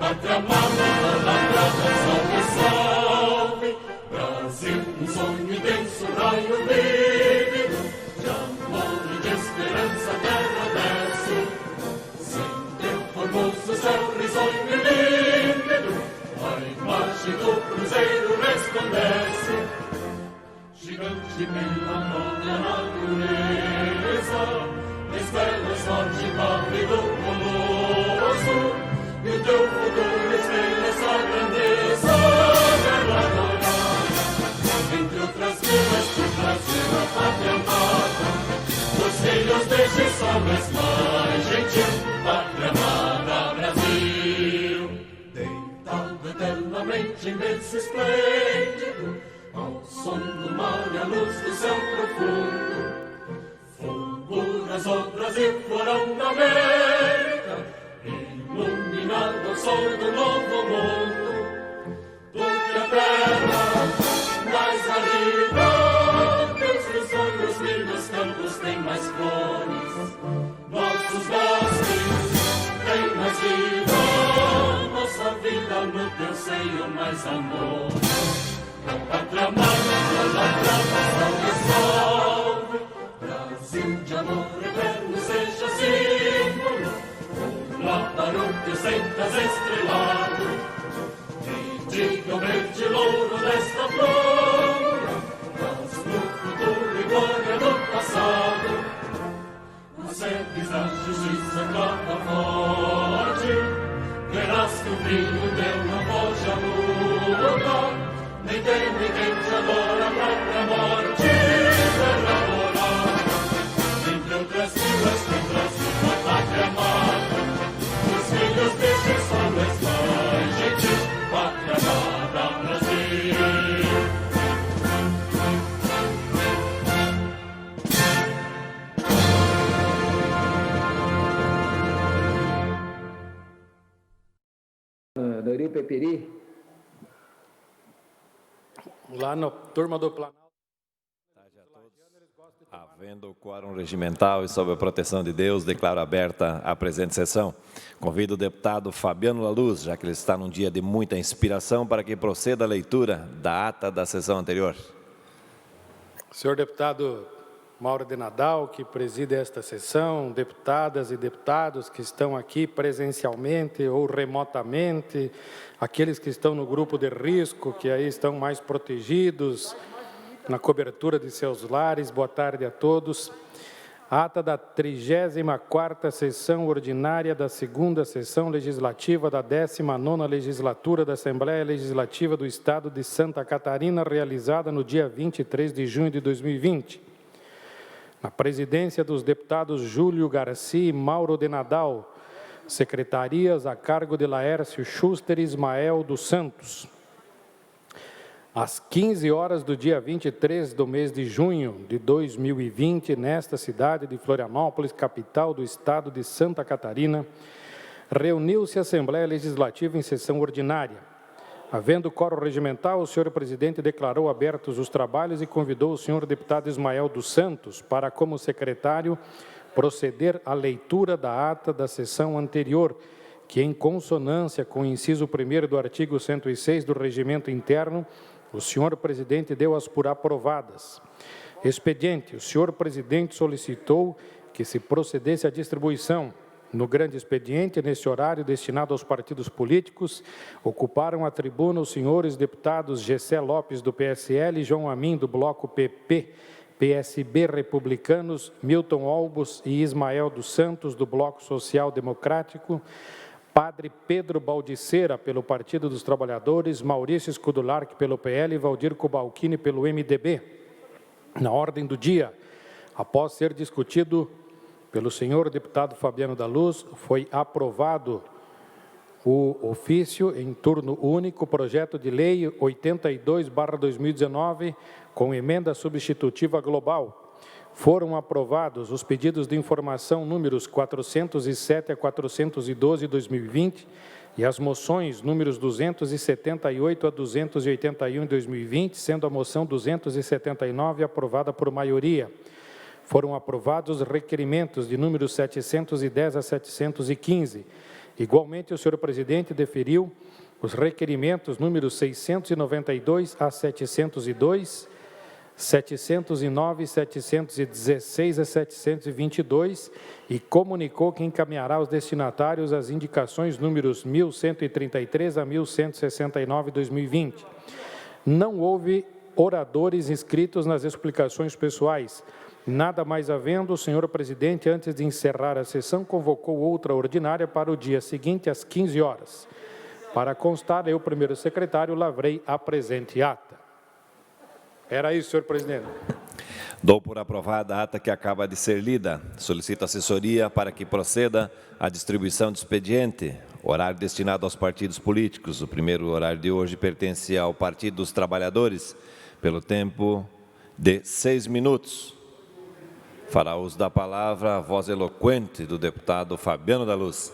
pátria amada, idolatrada, salve, salve. Brasil, um sonho intenso, raio vívido, de amor e de esperança, terra desce. Sem teu formoso céu risonho e límpido, a imagem do cruzeiro resplandece. Gigante pela própria natureza, estrelas forte pálido colosso, e o teu futuro espelha essa grandeza. Terra dourada, entre outras vilas do Brasil, a pátria amada, dos filhos deste sol mais gentil, pátria amada Brasil. Deitado eternamente em berço esplêndido, ao som do mar e à luz do céu profundo, fulguras o Brasil florão da América, iluminado ao sol do novo mundo. Porque a terra mais arriba, teus risonhos lindos campos têm mais flores, nossos bosques têm mais vida, nossa vida no teu seio mais amor. Pátria amada, idolatrada, salve, salve. Brasil de amor eterno seja símbolo, lá para o teu sentas estrelado, e diga o verde louro desta flor, mas no futuro e glória do passado, as sedes da justiça clama forte, verás que o brilho teu não pode alugar. Nem tem ninguém te adora a própria morte, terra dourada, entre outras vilas do Brasil, a pátria amada, os filhos deste sol mais gentil, pátria amada Brasil. Dori Peperi. Lá na turma do Planalto. Havendo o quórum regimental e sob a proteção de Deus, declaro aberta a presente sessão. Convido o deputado Fabiano Laluz, já que ele está num dia de muita inspiração, para que proceda a leitura da ata da sessão anterior. Senhor deputado Mauro de Nadal, que preside esta sessão, deputadas e deputados que estão aqui presencialmente ou remotamente, aqueles que estão no grupo de risco, que aí estão mais protegidos, na cobertura de seus lares, boa tarde a todos. Ata da 34ª sessão ordinária da 2ª sessão legislativa da 19ª legislatura da Assembleia Legislativa do Estado de Santa Catarina, realizada no dia 23 de junho de 2020. Na presidência dos deputados Júlio Garcia e Mauro de Nadal, secretarias a cargo de Laércio Schuster e Ismael dos Santos. Às 15 horas do dia 23 do mês de junho de 2020, nesta cidade de Florianópolis, capital do estado de Santa Catarina, reuniu-se a Assembleia Legislativa em sessão ordinária. Havendo quórum regimental, o senhor presidente declarou abertos os trabalhos e convidou o senhor deputado Ismael dos Santos para, como secretário, proceder à leitura da ata da sessão anterior, que, em consonância com o inciso 1º do artigo 106 do Regimento Interno, o senhor presidente deu-as por aprovadas. Expediente, o senhor presidente solicitou que se procedesse à distribuição. No grande expediente, nesse horário destinado aos partidos políticos, ocuparam a tribuna os senhores deputados Gessé Lopes, do PSL, João Amin, do Bloco PP, PSB Republicanos, Milton Olbos e Ismael dos Santos, do Bloco Social Democrático, Padre Pedro Baldiceira, pelo Partido dos Trabalhadores, Maurício Scudularc, pelo PL e Valdir Cobalcini, pelo MDB. Na ordem do dia, após ser discutido pelo senhor deputado Fabiano da Luz, foi aprovado o ofício em turno único, projeto de lei 82/2019, com emenda substitutiva global. Foram aprovados os pedidos de informação números 407 a 412 de 2020 e as moções números 278 a 281 de 2020, sendo a moção 279 aprovada por maioria. Foram aprovados requerimentos de números 710 a 715 Igualmente, o senhor presidente deferiu os requerimentos números 692 a 702, 709, 716 a 722 e comunicou que encaminhará aos destinatários as indicações números 1133 a 1169/2020. Não houve oradores inscritos nas explicações pessoais. Nada mais havendo, o senhor presidente, antes de encerrar a sessão, convocou outra ordinária para o dia seguinte, às 15 horas. Para constar, eu, primeiro secretário, lavrei a presente ata. Era isso, senhor presidente. Dou por aprovada a ata que acaba de ser lida. Solicito assessoria para que proceda a distribuição de expediente. Horário destinado aos partidos políticos. O primeiro horário de hoje pertence ao Partido dos Trabalhadores, pelo tempo de 6 minutos. Fará uso da palavra a voz eloquente do deputado Fabiano da Luz.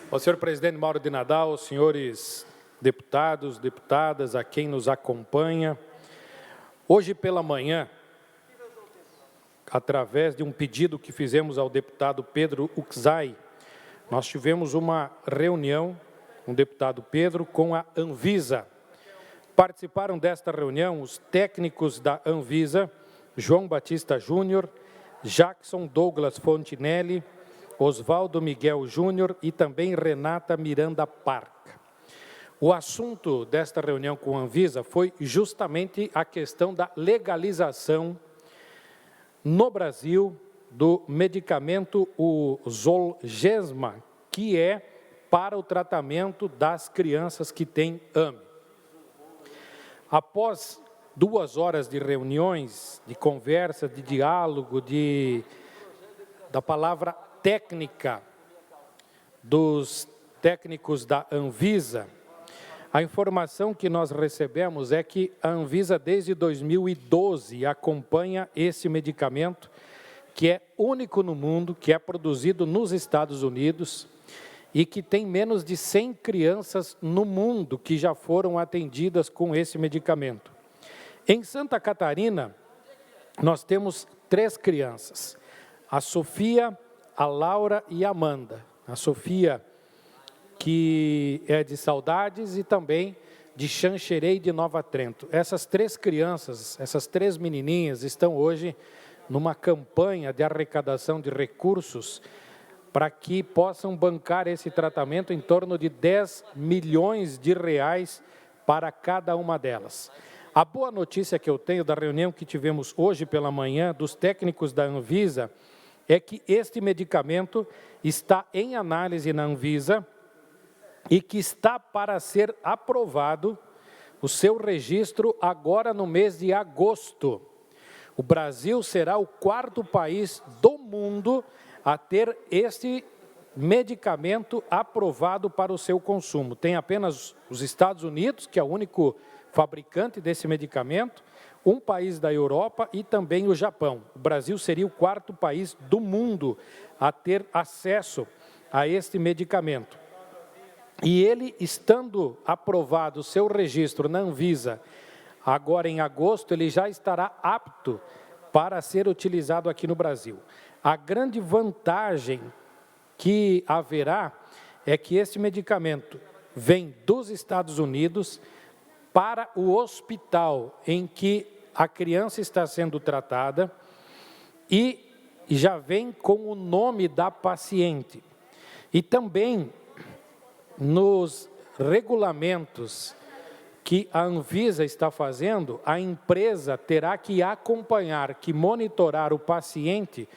Ao senhor presidente Mauro de Nadal, aos senhores deputados, deputadas, a quem nos acompanha, hoje pela manhã, através de um pedido que fizemos ao deputado Pedro Uczai, nós tivemos uma reunião, com o deputado Pedro, com a Anvisa. Participaram desta reunião os técnicos da Anvisa, João Batista Júnior, Jackson Douglas Fontinelli, Oswaldo Miguel Júnior e também Renata Miranda Parca. O assunto desta reunião com a Anvisa foi justamente a questão da legalização no Brasil do medicamento, o Zolgensma, que é para o tratamento das crianças que têm AME. Após 2 horas de reuniões, de conversa, de diálogo, da palavra técnica dos técnicos da Anvisa, a informação que nós recebemos é que a Anvisa, desde 2012, acompanha esse medicamento, que é único no mundo, que é produzido nos Estados Unidos e que tem menos de 100 crianças no mundo que já foram atendidas com esse medicamento. Em Santa Catarina, nós temos 3 crianças, a Sofia, a Laura e a Amanda. A Sofia, que é de Saudades, e também de Xanxerê e de Nova Trento. Essas 3 crianças, essas 3 menininhas, estão hoje numa campanha de arrecadação de recursos para que possam bancar esse tratamento em torno de 10 milhões de reais para cada uma delas. A boa notícia que eu tenho da reunião que tivemos hoje pela manhã dos técnicos da Anvisa é que este medicamento está em análise na Anvisa e que está para ser aprovado o seu registro agora no mês de agosto. O Brasil será o 4º país do mundo a ter este medicamento aprovado para o seu consumo. Tem apenas os Estados Unidos, que é o único fabricante desse medicamento, um país da Europa e também o Japão. O Brasil seria o 4º país do mundo a ter acesso a este medicamento. E ele, estando aprovado o seu registro na Anvisa, agora em agosto, ele já estará apto para ser utilizado aqui no Brasil. A grande vantagem que haverá é que esse medicamento vem dos Estados Unidos para o hospital em que a criança está sendo tratada e já vem com o nome da paciente. E também nos regulamentos que a Anvisa está fazendo, a empresa terá que acompanhar, que monitorar o paciente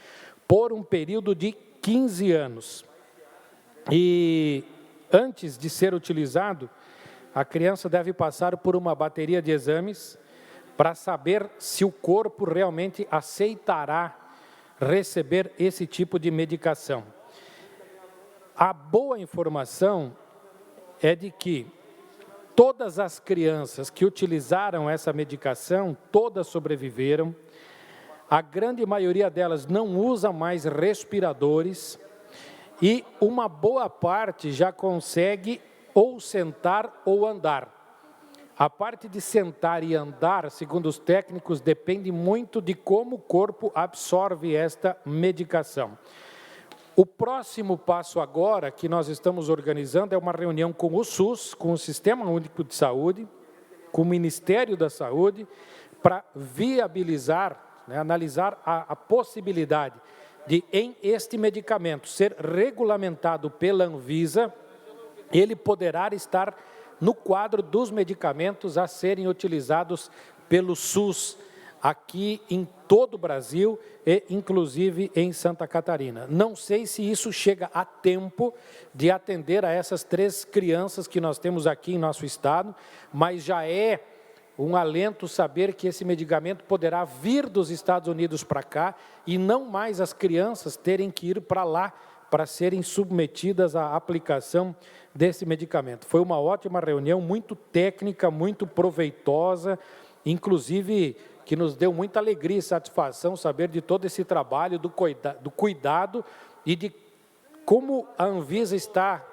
por um período de 15 anos. E antes de ser utilizado, a criança deve passar por uma bateria de exames para saber se o corpo realmente aceitará receber esse tipo de medicação. A boa informação é de que todas as crianças que utilizaram essa medicação, todas sobreviveram. A grande maioria delas não usa mais respiradores e uma boa parte já consegue ou sentar ou andar. A parte de sentar e andar, segundo os técnicos, depende muito de como o corpo absorve esta medicação. O próximo passo agora que nós estamos organizando é uma reunião com o SUS, com o Sistema Único de Saúde, com o Ministério da Saúde, para viabilizar, analisar a possibilidade de, em este medicamento, ser regulamentado pela Anvisa, ele poderá estar no quadro dos medicamentos a serem utilizados pelo SUS, aqui em todo o Brasil e, inclusive, em Santa Catarina. Não sei se isso chega a tempo de atender a essas 3 crianças que nós temos aqui em nosso estado, mas já é um alento saber que esse medicamento poderá vir dos Estados Unidos para cá e não mais as crianças terem que ir para lá para serem submetidas à aplicação desse medicamento. Foi uma ótima reunião, muito técnica, muito proveitosa, inclusive que nos deu muita alegria e satisfação saber de todo esse trabalho, do cuidado e de como a Anvisa está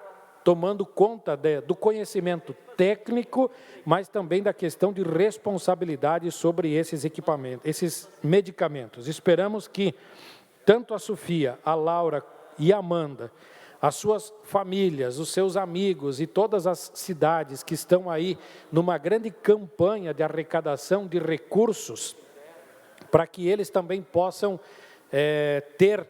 tomando conta do conhecimento técnico, mas também da questão de responsabilidade sobre esses equipamentos, esses medicamentos. Esperamos que tanto a Sofia, a Laura e a Amanda, as suas famílias, os seus amigos e todas as cidades que estão aí numa grande campanha de arrecadação de recursos, para que eles também possam ter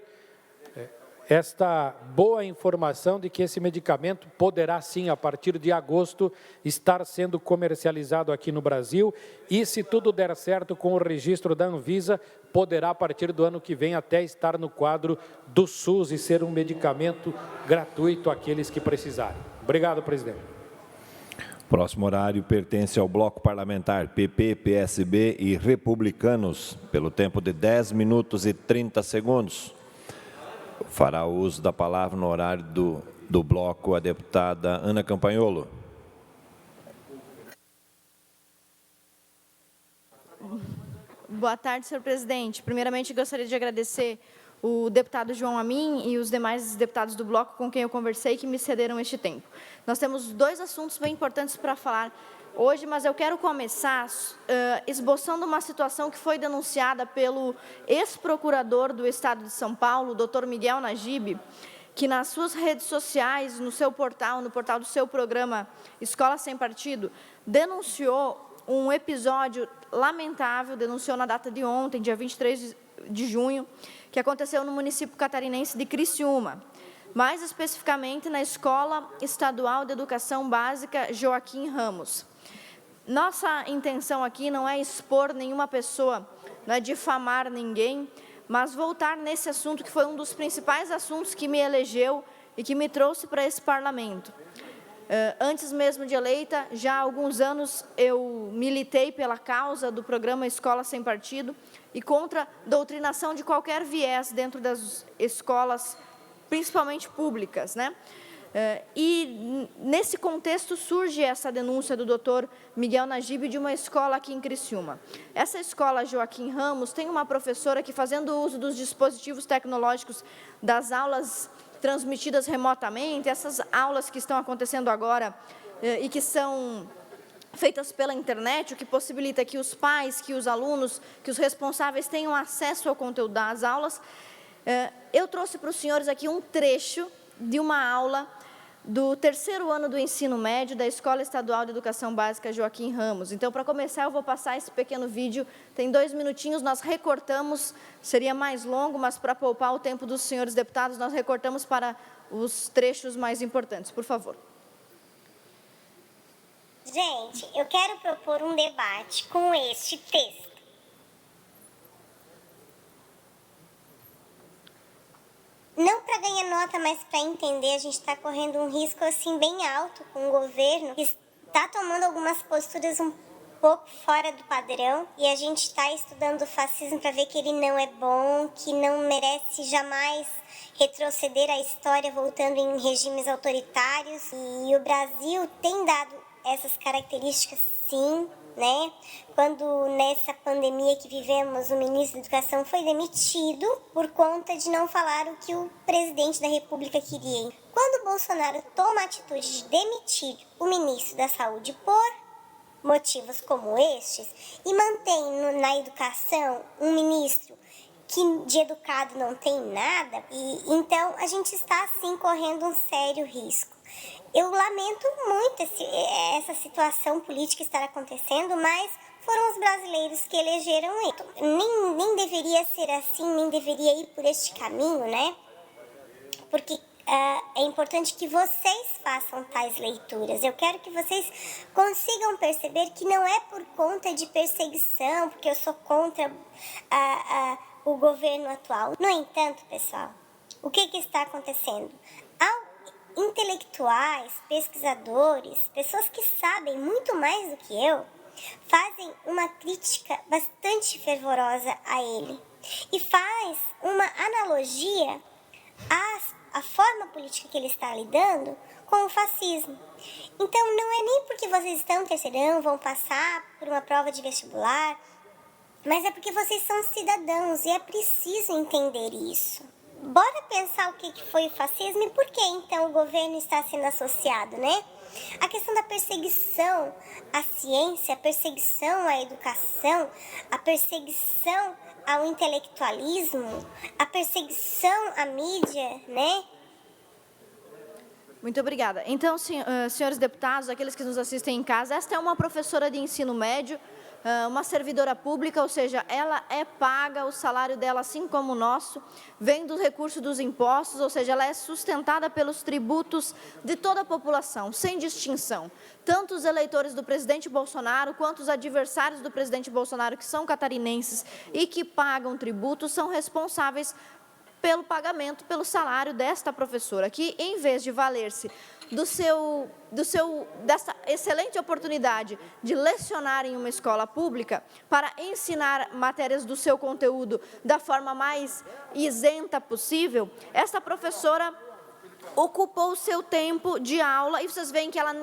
esta boa informação de que esse medicamento poderá sim, a partir de agosto, estar sendo comercializado aqui no Brasil e, se tudo der certo com o registro da Anvisa, poderá, a partir do ano que vem, até estar no quadro do SUS e ser um medicamento gratuito àqueles que precisarem. Obrigado, presidente. Próximo horário pertence ao bloco parlamentar PP, PSB e Republicanos, pelo tempo de 10 minutos e 30 segundos. Fará uso da palavra no horário do bloco a deputada Ana Campanholo. Boa tarde, senhor presidente. Primeiramente, gostaria de agradecer o deputado João Amin e os demais deputados do bloco com quem eu conversei que me cederam este tempo. Nós temos 2 assuntos bem importantes para falar hoje, mas eu quero começar esboçando uma situação que foi denunciada pelo ex-procurador do Estado de São Paulo, Dr. Miguel Najib, que nas suas redes sociais, no seu portal, no portal do seu programa Escola Sem Partido, denunciou um episódio lamentável, denunciou na data de ontem, dia 23 de junho, que aconteceu no município catarinense de Criciúma, mais especificamente na Escola Estadual de Educação Básica Joaquim Ramos. Nossa intenção aqui não é expor nenhuma pessoa, não é difamar ninguém, mas voltar nesse assunto que foi um dos principais assuntos que me elegeu e que me trouxe para esse parlamento. Antes mesmo de eleita, já há alguns anos eu militei pela causa do programa Escola Sem Partido e contra a doutrinação de qualquer viés dentro das escolas, principalmente públicas, né? E nesse contexto surge essa denúncia do doutor Miguel Najib de uma escola aqui em Criciúma. Essa escola Joaquim Ramos tem uma professora que, fazendo uso dos dispositivos tecnológicos das aulas transmitidas remotamente, essas aulas que estão acontecendo agora e que são feitas pela internet, o que possibilita que os pais, que os alunos, que os responsáveis tenham acesso ao conteúdo das aulas. Eu trouxe para os senhores aqui um trecho de uma aula do 3º ano do ensino médio da Escola Estadual de Educação Básica Joaquim Ramos. Então, para começar, eu vou passar esse pequeno vídeo, tem 2 minutinhos, nós recortamos, seria mais longo, mas para poupar o tempo dos senhores deputados, nós recortamos para os trechos mais importantes. Por favor. Gente, eu quero propor um debate com este texto. Não para ganhar nota, mas para entender, a gente está correndo um risco assim bem alto com o governo, que está tomando algumas posturas um pouco fora do padrão, e a gente está estudando o fascismo para ver que ele não é bom, que não merece jamais retroceder a história voltando em regimes autoritários. E o Brasil tem dado essas características, sim, né? Quando nessa pandemia que vivemos, o ministro da Educação foi demitido por conta de não falar o que o presidente da República queria. Quando o Bolsonaro toma a atitude de demitir o ministro da Saúde por motivos como estes e mantém na educação um ministro que de educado não tem nada, e então a gente está, assim, correndo um sério risco. Eu lamento muito essa situação política estar acontecendo, mas foram os brasileiros que elegeram ele. Nem deveria ser assim, nem deveria ir por este caminho, né? Porque é importante que vocês façam tais leituras. Eu quero que vocês consigam perceber que não é por conta de perseguição, porque eu sou contra o governo atual. No entanto, pessoal, o que está acontecendo? Intelectuais, pesquisadores, pessoas que sabem muito mais do que eu, fazem uma crítica bastante fervorosa a ele e faz uma analogia à forma política que ele está lidando com o fascismo. Então, não é nem porque vocês estão no terceirão, vão passar por uma prova de vestibular, mas é porque vocês são cidadãos e é preciso entender isso. Bora pensar o que foi o fascismo e por que então o governo está sendo associado, né? A questão da perseguição à ciência, a perseguição à educação, a perseguição ao intelectualismo, a perseguição à mídia, né? Muito obrigada. Então, senhores deputados, aqueles que nos assistem em casa, esta é uma professora de ensino médio, uma servidora pública, ou seja, ela é paga, o salário dela, assim como o nosso, vem dos recursos dos impostos, ou seja, ela é sustentada pelos tributos de toda a população, sem distinção. Tanto os eleitores do presidente Bolsonaro, quanto os adversários do presidente Bolsonaro, que são catarinenses e que pagam tributos, são responsáveis pelo pagamento, pelo salário desta professora, que, em vez de valer-se dessa excelente oportunidade de lecionar em uma escola pública para ensinar matérias do seu conteúdo da forma mais isenta possível, esta professora ocupou o seu tempo de aula e vocês veem que ela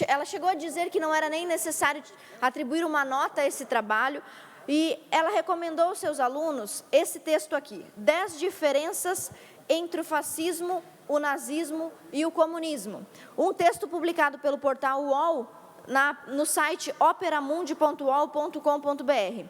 ela chegou a dizer que não era nem necessário atribuir uma nota a esse trabalho. E ela recomendou aos seus alunos esse texto aqui, 10 diferenças entre o fascismo, o nazismo e o comunismo. Um texto publicado pelo portal UOL, no site operamundi.uol.com.br.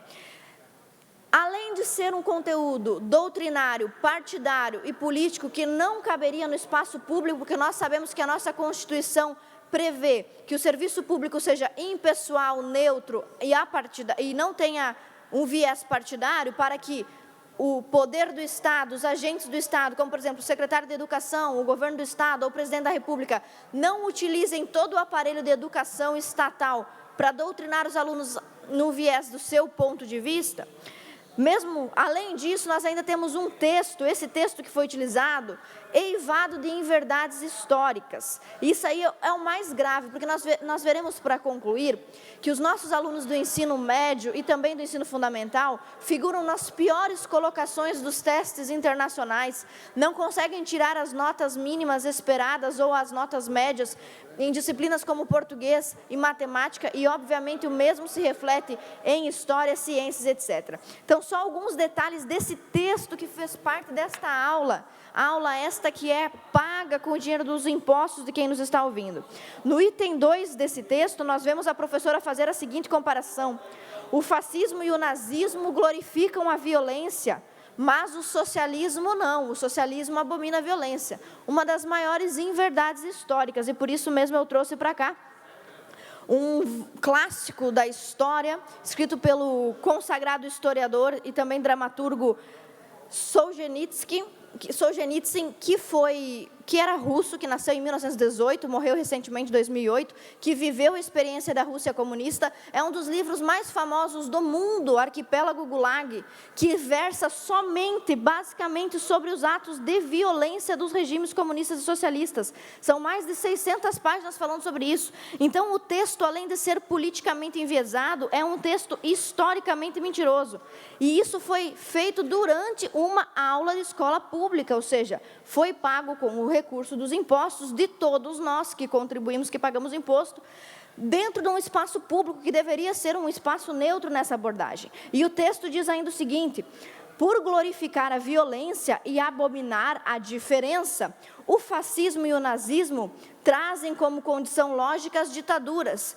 Além de ser um conteúdo doutrinário, partidário e político que não caberia no espaço público, porque nós sabemos que a nossa Constituição prevê que o serviço público seja impessoal, neutro e não tenha um viés partidário para que o poder do Estado, os agentes do Estado, como, por exemplo, o secretário de Educação, o governo do Estado ou o presidente da República, não utilizem todo o aparelho de educação estatal para doutrinar os alunos no viés do seu ponto de vista. Mesmo, além disso, nós ainda temos um texto, esse texto que foi utilizado, eivado de inverdades históricas. Isso aí é o mais grave, porque nós veremos, para concluir, que os nossos alunos do ensino médio e também do ensino fundamental figuram nas piores colocações dos testes internacionais, não conseguem tirar as notas mínimas esperadas ou as notas médias em disciplinas como português e matemática, e, obviamente, o mesmo se reflete em história, ciências, etc. Então, só alguns detalhes desse texto que fez parte desta aula esta que é paga com o dinheiro dos impostos de quem nos está ouvindo. No item 2 desse texto, nós vemos a professora fazer a seguinte comparação: o fascismo e o nazismo glorificam a violência, mas o socialismo não, o socialismo abomina a violência. Uma das maiores inverdades históricas, e por isso mesmo eu trouxe para cá um clássico da história, escrito pelo consagrado historiador e também dramaturgo Solzhenitsyn, que era russo, que nasceu em 1918, morreu recentemente em 2008, que viveu a experiência da Rússia comunista. É um dos livros mais famosos do mundo, Arquipélago Gulag, que versa somente, basicamente, sobre os atos de violência dos regimes comunistas e socialistas. São mais de 600 páginas falando sobre isso. Então, o texto, além de ser politicamente enviesado, é um texto historicamente mentiroso. E isso foi feito durante uma aula de escola pública, ou seja, foi pago com o recurso dos impostos de todos nós que contribuímos, que pagamos imposto, dentro de um espaço público que deveria ser um espaço neutro nessa abordagem. E o texto diz ainda o seguinte: por glorificar a violência e abominar a diferença, o fascismo e o nazismo trazem como condição lógica as ditaduras.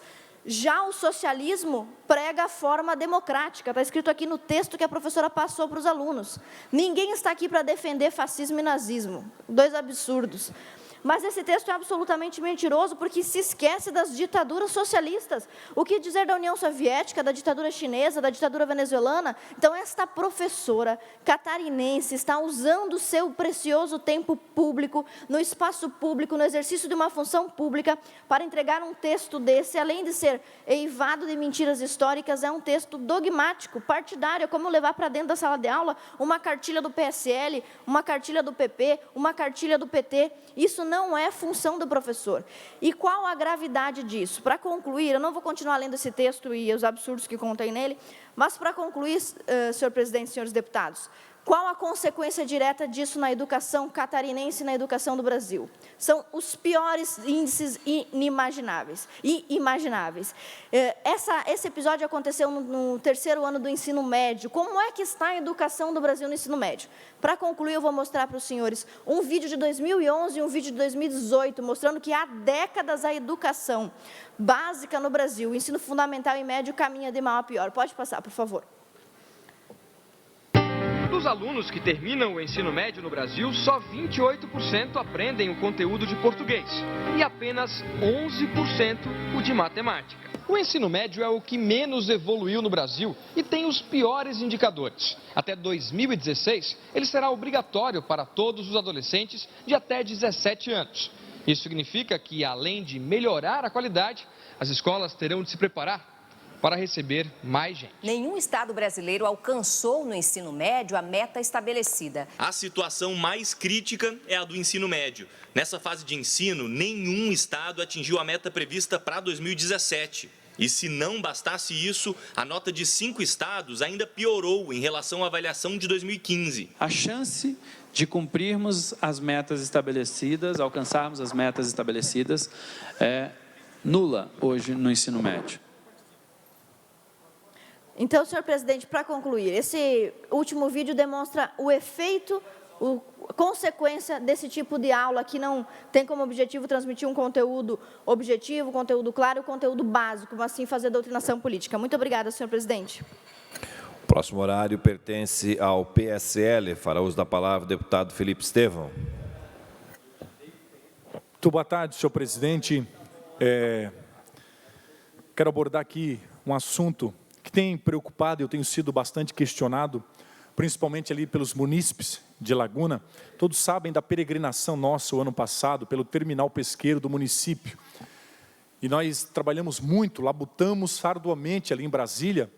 Já o socialismo prega a forma democrática, está escrito aqui no texto que a professora passou para os alunos. Ninguém está aqui para defender fascismo e nazismo, dois absurdos. Mas esse texto é absolutamente mentiroso, porque se esquece das ditaduras socialistas. O que dizer da União Soviética, da ditadura chinesa, da ditadura venezuelana? Então, esta professora catarinense está usando o seu precioso tempo público, no espaço público, no exercício de uma função pública, para entregar um texto desse, além de ser eivado de mentiras históricas, é um texto dogmático, partidário, é como levar para dentro da sala de aula uma cartilha do PSL, uma cartilha do PP, uma cartilha do PT. Isso não é função do professor. E qual a gravidade disso? Para concluir, eu não vou continuar lendo esse texto e os absurdos que contém nele, mas para concluir, senhor presidente, senhores deputados, qual a consequência direta disso na educação catarinense e na educação do Brasil? São os piores índices inimagináveis. Esse episódio aconteceu no terceiro ano do ensino médio. Como é que está a educação do Brasil no ensino médio? Para concluir, eu vou mostrar para os senhores um vídeo de 2011 e um vídeo de 2018, mostrando que há décadas a educação básica no Brasil, o ensino fundamental e médio, caminha de mal a pior. Pode passar, por favor. Dos alunos que terminam o ensino médio no Brasil, só 28% aprendem o conteúdo de português e apenas 11% o de matemática. O ensino médio é o que menos evoluiu no Brasil e tem os piores indicadores. Até 2016, ele será obrigatório para todos os adolescentes de até 17 anos. Isso significa que, além de melhorar a qualidade, as escolas terão de se preparar para receber mais gente. Nenhum estado brasileiro alcançou no ensino médio a meta estabelecida. A situação mais crítica é a do ensino médio. Nessa fase de ensino, nenhum estado atingiu a meta prevista para 2017. E se não bastasse isso, a nota de 5 estados ainda piorou em relação à avaliação de 2015. A chance de cumprirmos as metas estabelecidas, alcançarmos as metas estabelecidas, é nula hoje no ensino médio. Então, senhor presidente, para concluir, esse último vídeo demonstra o efeito, a consequência desse tipo de aula que não tem como objetivo transmitir um conteúdo objetivo, conteúdo claro, conteúdo básico, mas sim fazer doutrinação política. Muito obrigada, senhor presidente. O próximo horário pertence ao PSL. Fará uso da palavra o deputado Felipe Estevão. Muito boa tarde, senhor presidente. Quero abordar aqui um assunto que tem preocupado, eu tenho sido bastante questionado, principalmente ali pelos munícipes de Laguna. Todos sabem da peregrinação nossa o ano passado pelo terminal pesqueiro do município. E nós trabalhamos muito, labutamos arduamente ali em Brasília,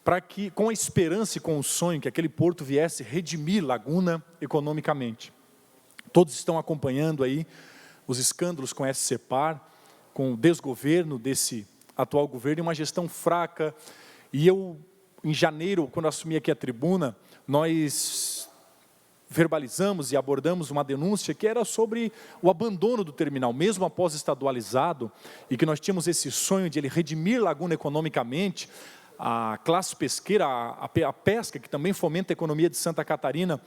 para que, com a esperança e com o sonho, que aquele porto viesse redimir Laguna economicamente. Todos estão acompanhando aí os escândalos com a SCEPAR, com o desgoverno desse atual governo e uma gestão fraca. E eu, em janeiro, quando assumi aqui a tribuna, nós verbalizamos e abordamos uma denúncia que era sobre o abandono do terminal, mesmo após estadualizado, e que nós tínhamos esse sonho de ele redimir Laguna economicamente, a classe pesqueira, a pesca, que também fomenta a economia de Santa Catarina,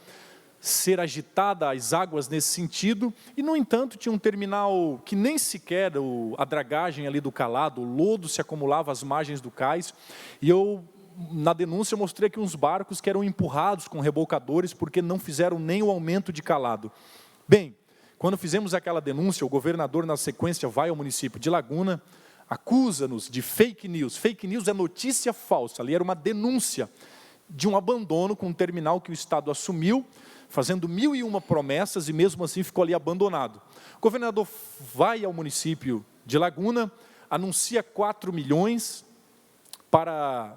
ser agitada as águas nesse sentido, e no entanto tinha um terminal que nem sequer a dragagem ali do calado, o lodo se acumulava às margens do cais, e eu na denúncia mostrei aqui uns barcos que eram empurrados com rebocadores porque não fizeram nem o aumento de calado. Bem, quando fizemos aquela denúncia, o governador na sequência vai ao município de Laguna, acusa-nos de fake news. Fake news é notícia falsa, ali era uma denúncia de um abandono com um terminal que o Estado assumiu, fazendo 1001 promessas e mesmo assim ficou ali abandonado. O governador vai ao município de Laguna, anuncia 4 milhões para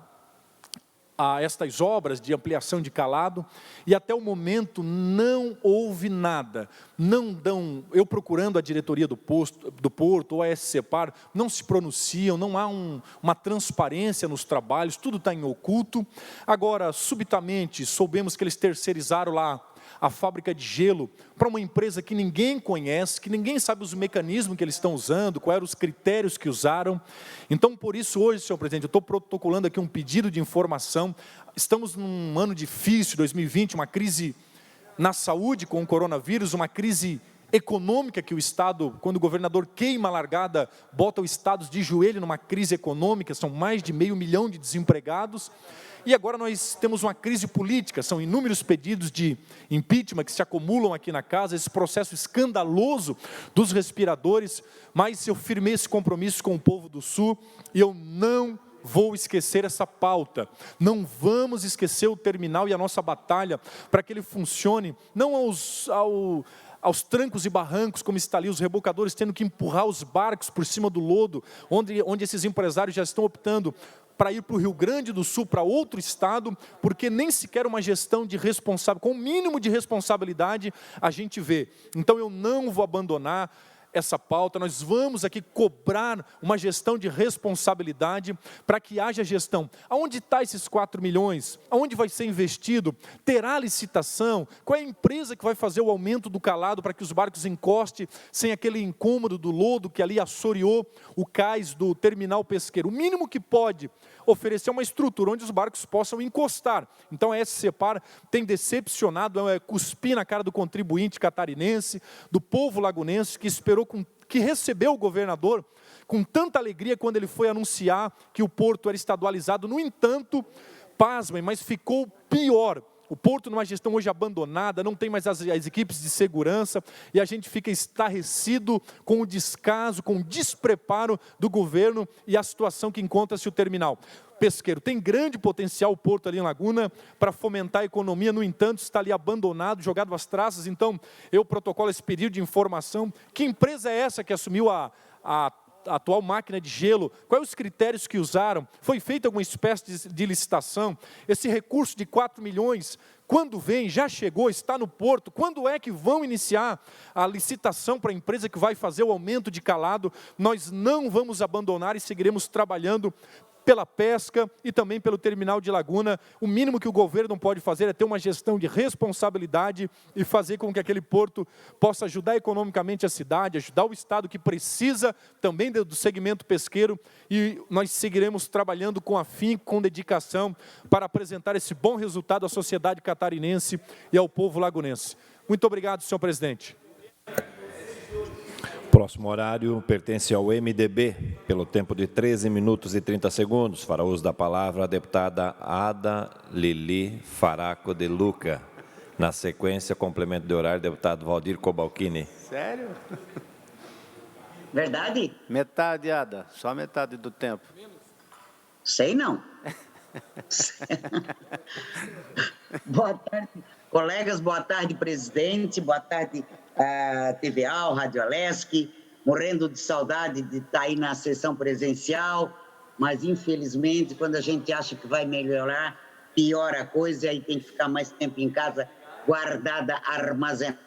estas obras de ampliação de calado, e até o momento não houve nada. Eu procurando a diretoria do Porto ou a SCEPAR, não se pronunciam, não há uma transparência nos trabalhos, tudo está em oculto. Agora, subitamente, soubemos que eles terceirizaram lá a fábrica de gelo para uma empresa que ninguém conhece, que ninguém sabe os mecanismos que eles estão usando, quais eram os critérios que usaram. Então, por isso, hoje, senhor presidente, eu estou protocolando aqui um pedido de informação. Estamos num ano difícil, 2020, uma crise na saúde com o coronavírus, uma crise econômica que o Estado, quando o governador queima a largada, bota o Estado de joelho numa crise econômica, são mais de 500 mil de desempregados. E agora nós temos uma crise política, são inúmeros pedidos de impeachment que se acumulam aqui na casa, esse processo escandaloso dos respiradores, mas eu firmei esse compromisso com o povo do Sul e eu não vou esquecer essa pauta. Não vamos esquecer o terminal e a nossa batalha para que ele funcione, não aos trancos e barrancos, como está ali, os rebocadores tendo que empurrar os barcos por cima do lodo, onde esses empresários já estão optando para ir para o Rio Grande do Sul, para outro estado, porque nem sequer uma gestão de responsável, com o mínimo de responsabilidade, a gente vê. Então eu não vou abandonar essa pauta, nós vamos aqui cobrar uma gestão de responsabilidade para que haja gestão. Aonde está esses 4 milhões? Aonde vai ser investido? Terá licitação? Qual é a empresa que vai fazer o aumento do calado para que os barcos encostem sem aquele incômodo do lodo que ali assoreou o cais do terminal pesqueiro? O mínimo que pode oferecer uma estrutura onde os barcos possam encostar. Então a SCEPAR tem decepcionado, cuspir na cara do contribuinte catarinense, do povo lagunense que recebeu o governador com tanta alegria quando ele foi anunciar que o porto era estadualizado. No entanto, pasmem, mas ficou pior. O porto numa gestão hoje abandonada, não tem mais as equipes de segurança, e a gente fica estarrecido com o descaso, com o despreparo do governo e a situação que encontra-se o terminal pesqueiro. Tem grande potencial o porto ali em Laguna para fomentar a economia, no entanto, está ali abandonado, jogado às traças. Então, eu protocolo esse pedido de informação. Que empresa é essa que assumiu a atual máquina de gelo? Quais os critérios que usaram? Foi feita alguma espécie de licitação? Esse recurso de 4 milhões, quando vem? Já chegou? Está no porto? Quando é que vão iniciar a licitação para a empresa que vai fazer o aumento de calado? Nós não vamos abandonar e seguiremos trabalhando pela pesca e também pelo terminal de Laguna. O mínimo que o governo pode fazer é ter uma gestão de responsabilidade e fazer com que aquele porto possa ajudar economicamente a cidade, ajudar o estado que precisa também do segmento pesqueiro, e nós seguiremos trabalhando com afinco, com dedicação, para apresentar esse bom resultado à sociedade catarinense e ao povo lagunense. Muito obrigado, senhor presidente. Próximo horário pertence ao MDB, pelo tempo de 13 minutos e 30 segundos. Fará uso da palavra a deputada Ada Lili Faraco de Luca. Na sequência, complemento de horário, deputado Valdir Cobalcini. Sério? Verdade? Metade, Ada, só metade do tempo. Sei não. Boa tarde, colegas, boa tarde, presidente, boa tarde, TVA, Rádio Alesc, morrendo de saudade de estar aí na sessão presencial, mas infelizmente quando a gente acha que vai melhorar, piora a coisa e aí tem que ficar mais tempo em casa, guardada, armazenada.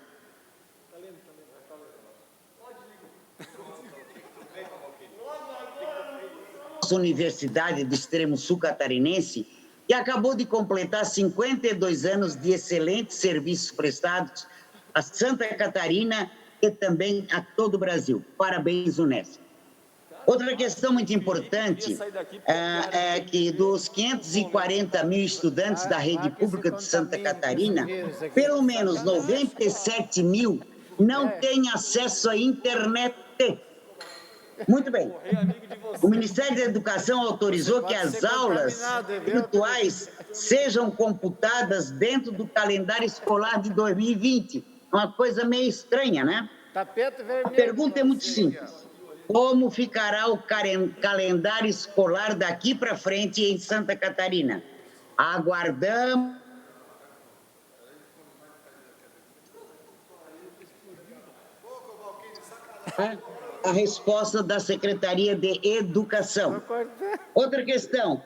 Nossa Universidade do Extremo Sul Catarinense, que acabou de completar 52 anos de excelentes serviços prestados a Santa Catarina e também a todo o Brasil. Parabéns, Unesco. Outra questão muito importante é que dos 540 mil estudantes da rede pública de Santa Catarina, pelo menos 97 mil não têm acesso à internet. Muito bem. O Ministério da Educação autorizou que as aulas virtuais sejam computadas dentro do calendário escolar de 2020. Uma coisa meio estranha, né? A pergunta é muito simples. Como ficará o calendário escolar daqui para frente em Santa Catarina? Aguardamos a resposta da Secretaria de Educação. Outra questão.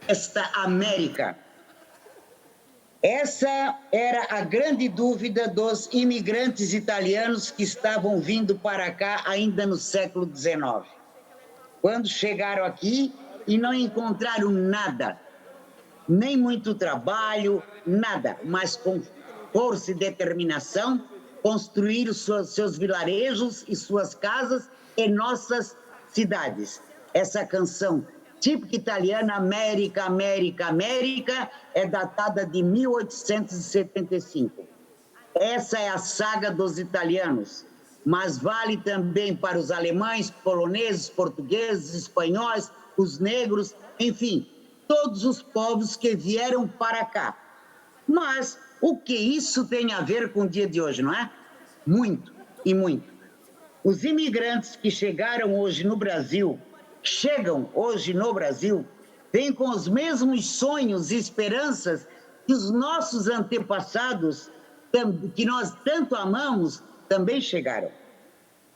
Esta América. Essa era a grande dúvida dos imigrantes italianos que estavam vindo para cá ainda no século XIX. Quando chegaram aqui e não encontraram nada, nem muito trabalho, nada, mas com força e determinação, construíram seus vilarejos e suas casas em nossas cidades. Essa canção típica italiana, América, América, América, é datada de 1875. Essa é a saga dos italianos, mas vale também para os alemães, poloneses, portugueses, espanhóis, os negros, enfim, todos os povos que vieram para cá. Mas o que isso tem a ver com o dia de hoje, não é? Muito, e muito. Os imigrantes que chegaram hoje no Brasil, vêm com os mesmos sonhos e esperanças que os nossos antepassados, que nós tanto amamos, também chegaram.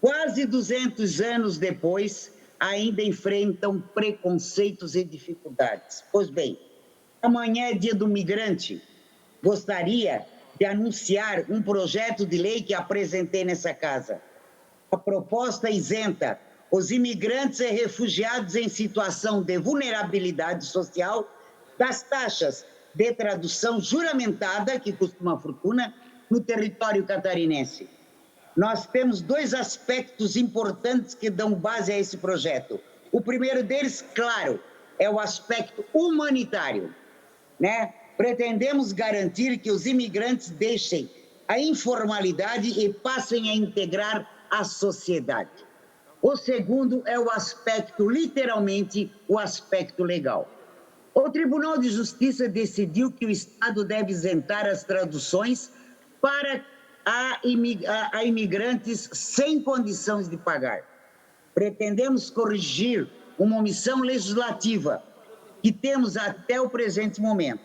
Quase 200 anos depois, ainda enfrentam preconceitos e dificuldades. Pois bem, amanhã é dia do migrante. Gostaria de anunciar um projeto de lei que apresentei nessa casa. A proposta isenta os imigrantes e refugiados em situação de vulnerabilidade social das taxas de tradução juramentada, que custa uma fortuna, no território catarinense. Nós temos 2 aspectos importantes que dão base a esse projeto. O primeiro deles, claro, é o aspecto humanitário, né? Pretendemos garantir que os imigrantes deixem a informalidade e passem a integrar a sociedade. O segundo é o aspecto, literalmente, o aspecto legal. O Tribunal de Justiça decidiu que o Estado deve isentar as traduções para a imigrantes sem condições de pagar. Pretendemos corrigir uma omissão legislativa que temos até o presente momento,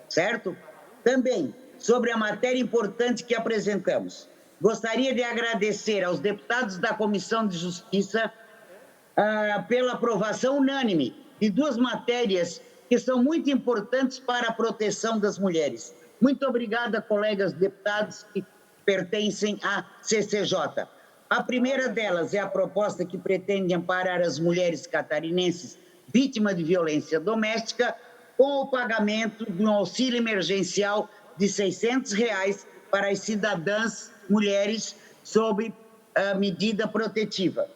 certo? Também, sobre a matéria importante que apresentamos, gostaria de agradecer aos deputados da Comissão de Justiça pela aprovação unânime de 2 matérias que são muito importantes para a proteção das mulheres. Muito obrigada, colegas deputados que pertencem à CCJ. A primeira delas é a proposta que pretende amparar as mulheres catarinenses vítimas de violência doméstica com o pagamento de um auxílio emergencial de R$ 600 para as cidadãs mulheres sob a medida protetiva.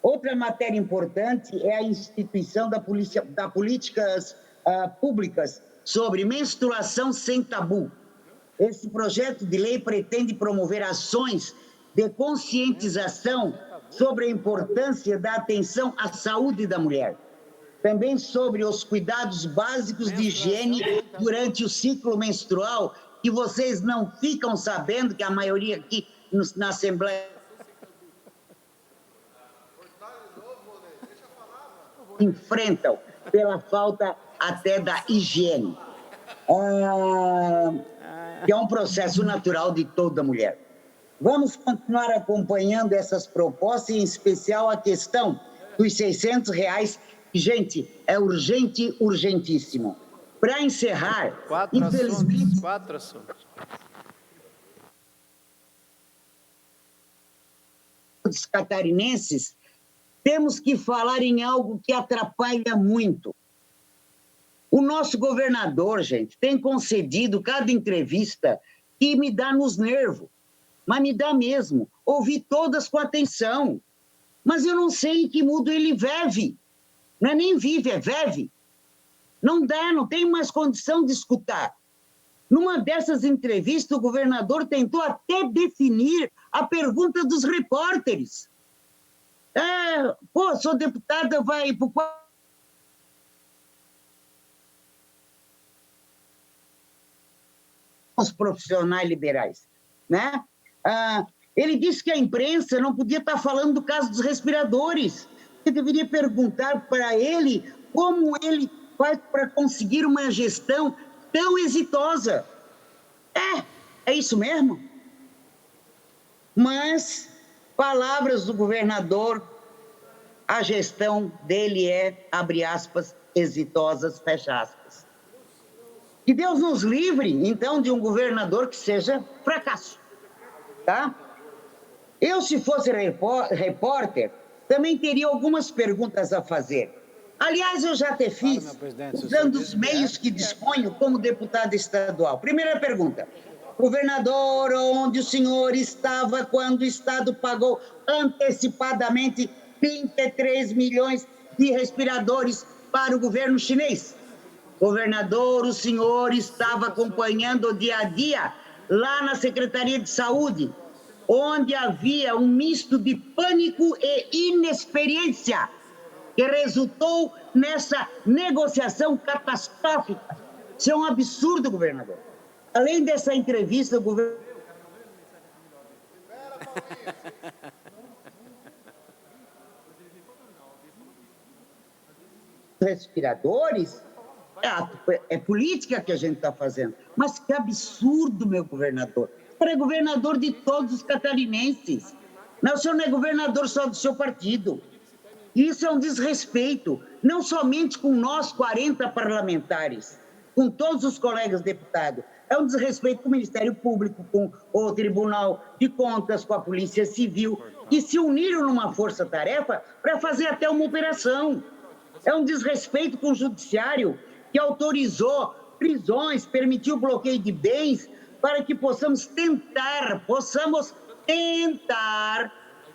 Outra matéria importante é a instituição da políticas públicas sobre menstruação sem tabu. Esse projeto de lei pretende promover ações de conscientização sobre a importância da atenção à saúde da mulher. Também sobre os cuidados básicos de higiene durante o ciclo menstrual, que vocês não ficam sabendo, que a maioria aqui na Assembleia enfrentam pela falta até da higiene, que é um processo natural de toda mulher. Vamos continuar acompanhando essas propostas, em especial a questão dos R$ 600, que, gente, é urgente, urgentíssimo. Para encerrar, infelizmente... 4 assuntos. Os catarinenses, temos que falar em algo que atrapalha muito. O nosso governador, gente, tem concedido cada entrevista que me dá nos nervos, mas me dá mesmo. Ouvi todas com atenção, mas eu não sei em que mundo ele vive. Não é nem vive, é vive. Não dá, não tem mais condição de escutar. Numa dessas entrevistas, o governador tentou até definir a pergunta dos repórteres. Sou deputada, vai para o... Os profissionais liberais, né? Ele disse que a imprensa não podia estar falando do caso dos respiradores. Você deveria perguntar para ele como ele faz para conseguir uma gestão tão exitosa. É isso mesmo? Mas, palavras do governador, a gestão dele é, abre aspas, exitosas, fecha aspas. Que Deus nos livre, então, de um governador que seja fracasso, tá? Eu, se fosse repórter, também teria algumas perguntas a fazer. Aliás, eu já te fiz, usando os meios que disponho como deputado estadual. Primeira pergunta. Governador, onde o senhor estava quando o Estado pagou antecipadamente 23 milhões de respiradores para o governo chinês. Governador, o senhor estava acompanhando o dia a dia lá na Secretaria de Saúde, onde havia um misto de pânico e inexperiência, que resultou nessa negociação catastrófica. Isso é um absurdo, governador. Além dessa entrevista, o governo... respiradores, é política que a gente está fazendo. Mas que absurdo, meu governador. Você é governador de todos os catarinenses. Não, o senhor não é governador só do seu partido. Isso é um desrespeito, não somente com nós 40 parlamentares, com todos os colegas deputados. É um desrespeito com o Ministério Público, com o Tribunal de Contas, com a Polícia Civil, que se uniram numa força-tarefa para fazer até uma operação. É um desrespeito com o Judiciário, que autorizou prisões, permitiu bloqueio de bens, para que possamos tentar,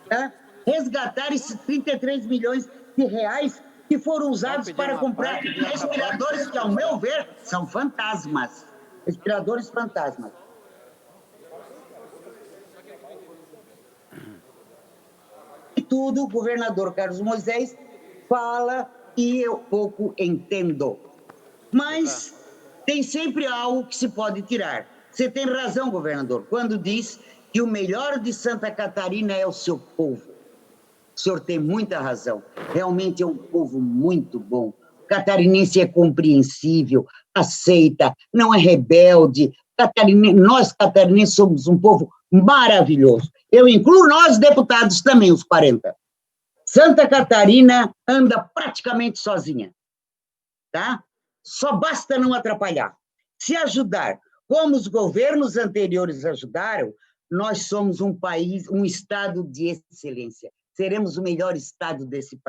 né, resgatar esses 33 milhões de reais que foram usados para comprar respiradores que, ao meu ver, são fantasmas. Respiradores fantasmas. E tudo, o governador Carlos Moisés fala e eu pouco entendo. Mas tem sempre algo que se pode tirar. Você tem razão, governador, quando diz que o melhor de Santa Catarina é o seu povo. O senhor tem muita razão. Realmente é um povo muito bom. O catarinense é compreensível, aceita, não é rebelde. Nós, catarinenses, somos um povo maravilhoso. Eu incluo nós, deputados, também, os 40. Santa Catarina anda praticamente sozinha, tá? Só basta não atrapalhar. Se ajudar, como os governos anteriores ajudaram, nós somos um país, um estado de excelência. Seremos o melhor estado desse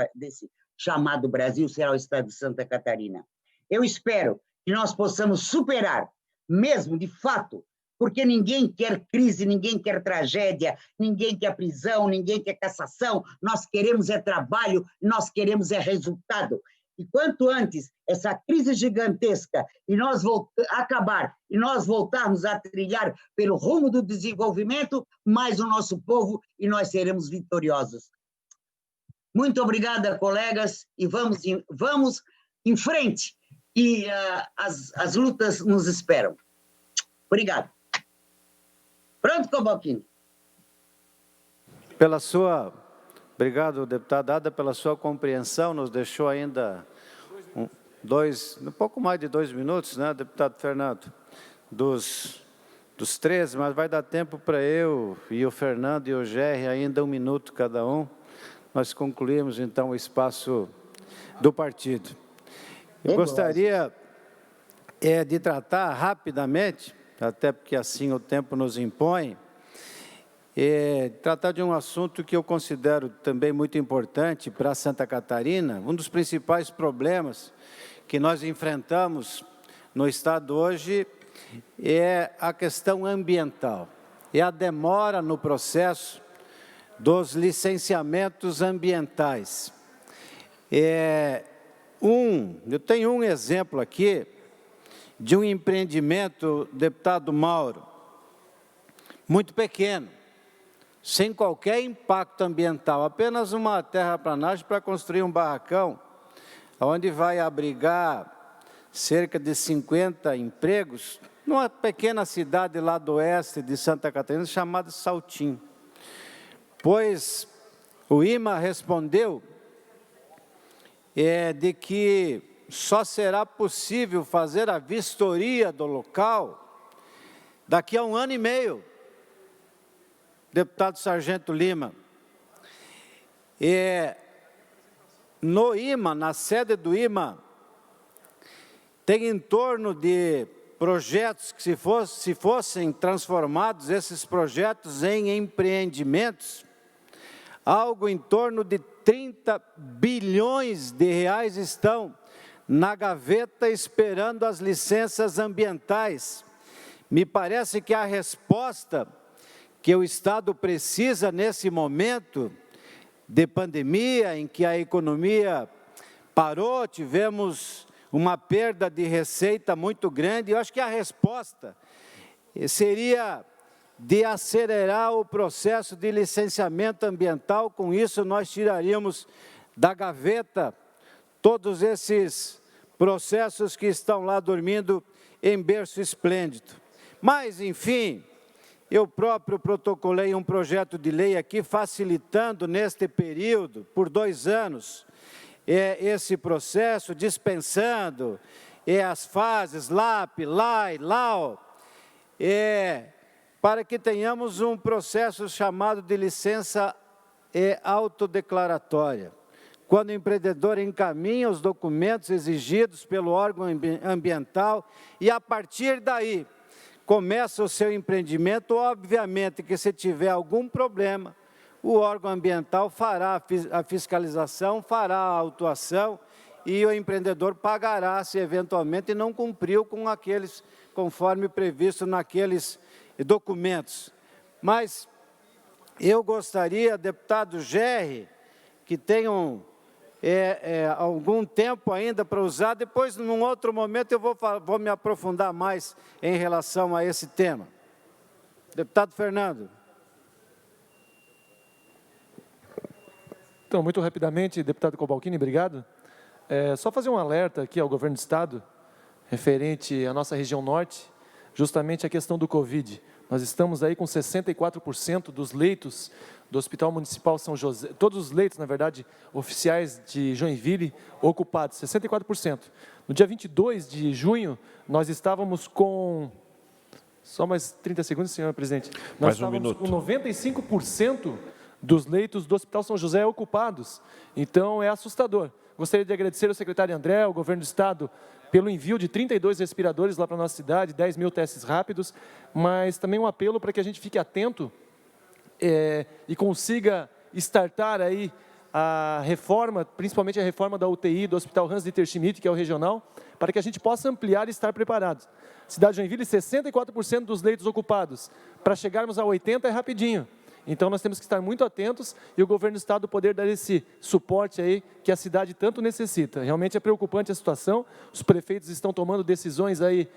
chamado Brasil, será o estado de Santa Catarina. Eu espero que nós possamos superar, mesmo de fato, porque ninguém quer crise, ninguém quer tragédia, ninguém quer prisão, ninguém quer cassação, nós queremos é trabalho, nós queremos é resultado. E quanto antes essa crise gigantesca e nós acabar e nós voltarmos a trilhar pelo rumo do desenvolvimento, mais o nosso povo e nós seremos vitoriosos. Muito obrigada, colegas, e vamos em frente, e as lutas nos esperam. Obrigado. Pronto, Cobalcini? Obrigado, deputada Ada, pela sua compreensão, nos deixou ainda um pouco mais de 2 minutos, né, deputado Fernando, dos 13, mas vai dar tempo para eu e o Fernando e o Gerry, ainda 1 minuto cada um, nós concluímos, então, o espaço do partido. Eu gostaria de tratar rapidamente, até porque assim o tempo nos impõe, tratar de um assunto que eu considero também muito importante para Santa Catarina. Um dos principais problemas que nós enfrentamos no Estado hoje é a questão ambiental, é a demora no processo dos licenciamentos ambientais. Eu tenho um exemplo aqui de um empreendimento, deputado Mauro, muito pequeno, sem qualquer impacto ambiental, apenas uma terraplanagem para construir um barracão, onde vai abrigar cerca de 50 empregos, numa pequena cidade lá do oeste de Santa Catarina, chamada Saltim. Pois o IMA respondeu de que só será possível fazer a vistoria do local daqui a 1 ano e meio. Deputado Sargento Lima, no IMA, na sede do IMA, tem em torno de projetos que se fossem transformados, esses projetos em empreendimentos, algo em torno de 30 bilhões de reais estão na gaveta esperando as licenças ambientais. Me parece que a resposta que o Estado precisa nesse momento de pandemia, em que a economia parou, tivemos uma perda de receita muito grande. Eu acho que a resposta seria de acelerar o processo de licenciamento ambiental. Com isso, nós tiraríamos da gaveta todos esses processos que estão lá dormindo em berço esplêndido. Mas, enfim, eu próprio protocolei um projeto de lei aqui, facilitando neste período, por 2 anos, esse processo, dispensando as fases LAP, LAI, LAO, para que tenhamos um processo chamado de licença autodeclaratória. Quando o empreendedor encaminha os documentos exigidos pelo órgão ambiental e, a partir daí, começa o seu empreendimento, obviamente que se tiver algum problema, o órgão ambiental fará a fiscalização, fará a autuação e o empreendedor pagará se eventualmente não cumpriu com aqueles, conforme previsto naqueles documentos. Mas eu gostaria, deputado Gerri, que tenham algum tempo ainda para usar, depois, num outro momento, eu vou me aprofundar mais em relação a esse tema. Deputado Fernando. Então, muito rapidamente, deputado Cobalcini, obrigado. Só fazer um alerta aqui ao governo do Estado, referente à nossa região norte, justamente a questão do Covid. Nós estamos aí com 64% dos leitos do Hospital Municipal São José, todos os leitos, na verdade, oficiais de Joinville, ocupados, 64%. No dia 22 de junho, nós estávamos com... Só mais 30 segundos, senhor presidente. Nós estávamos com 95% dos leitos do Hospital São José ocupados. Então, é assustador. Gostaria de agradecer ao secretário André, ao governo do Estado, pelo envio de 32 respiradores lá para a nossa cidade, 10 mil testes rápidos, mas também um apelo para que a gente fique atento e consiga startar aí a reforma, principalmente a reforma da UTI do Hospital Hans-Dieter Schmidt, que é o regional, para que a gente possa ampliar e estar preparados. Cidade de Joinville, 64% dos leitos ocupados. Para chegarmos a 80% é rapidinho. Então, nós temos que estar muito atentos e o governo do Estado poder dar esse suporte aí que a cidade tanto necessita. Realmente é preocupante a situação, os prefeitos estão tomando decisões aí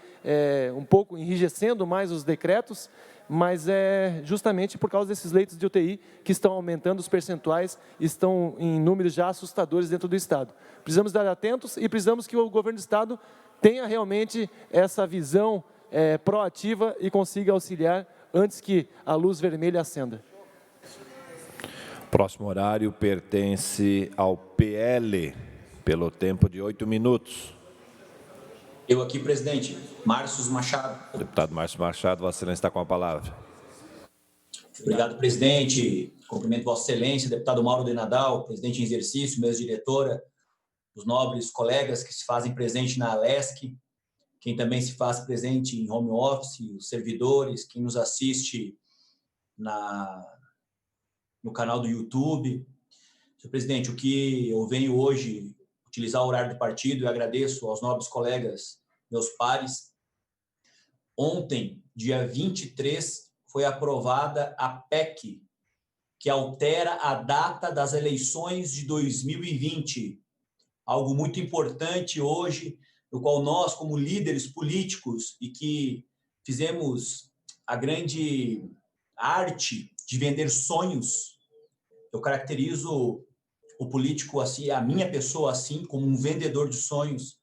um pouco enrijecendo mais os decretos, mas é justamente por causa desses leitos de UTI que estão aumentando os percentuais, estão em números já assustadores dentro do Estado. Precisamos estar atentos e precisamos que o governo do Estado tenha realmente essa visão proativa e consiga auxiliar antes que a luz vermelha acenda. Próximo horário pertence ao PL, pelo tempo de 8 minutos. Eu aqui, presidente. Márcio Machado. Deputado Márcio Machado, Vossa Excelência está com a palavra. Obrigado, presidente. Cumprimento Vossa Excelência, deputado Mauro de Nadal, presidente em exercício, mesa diretora, os nobres colegas que se fazem presente na ALESC, quem também se faz presente em home office, os servidores, quem nos assiste no canal do YouTube. Senhor presidente, o que eu venho hoje utilizar o horário do partido e agradeço aos nobres colegas, meus pares. Ontem, dia 23, foi aprovada a PEC, que altera a data das eleições de 2020. Algo muito importante hoje, no qual nós, como líderes políticos e que fizemos a grande arte de vender sonhos, eu caracterizo o político assim, a minha pessoa assim, como um vendedor de sonhos.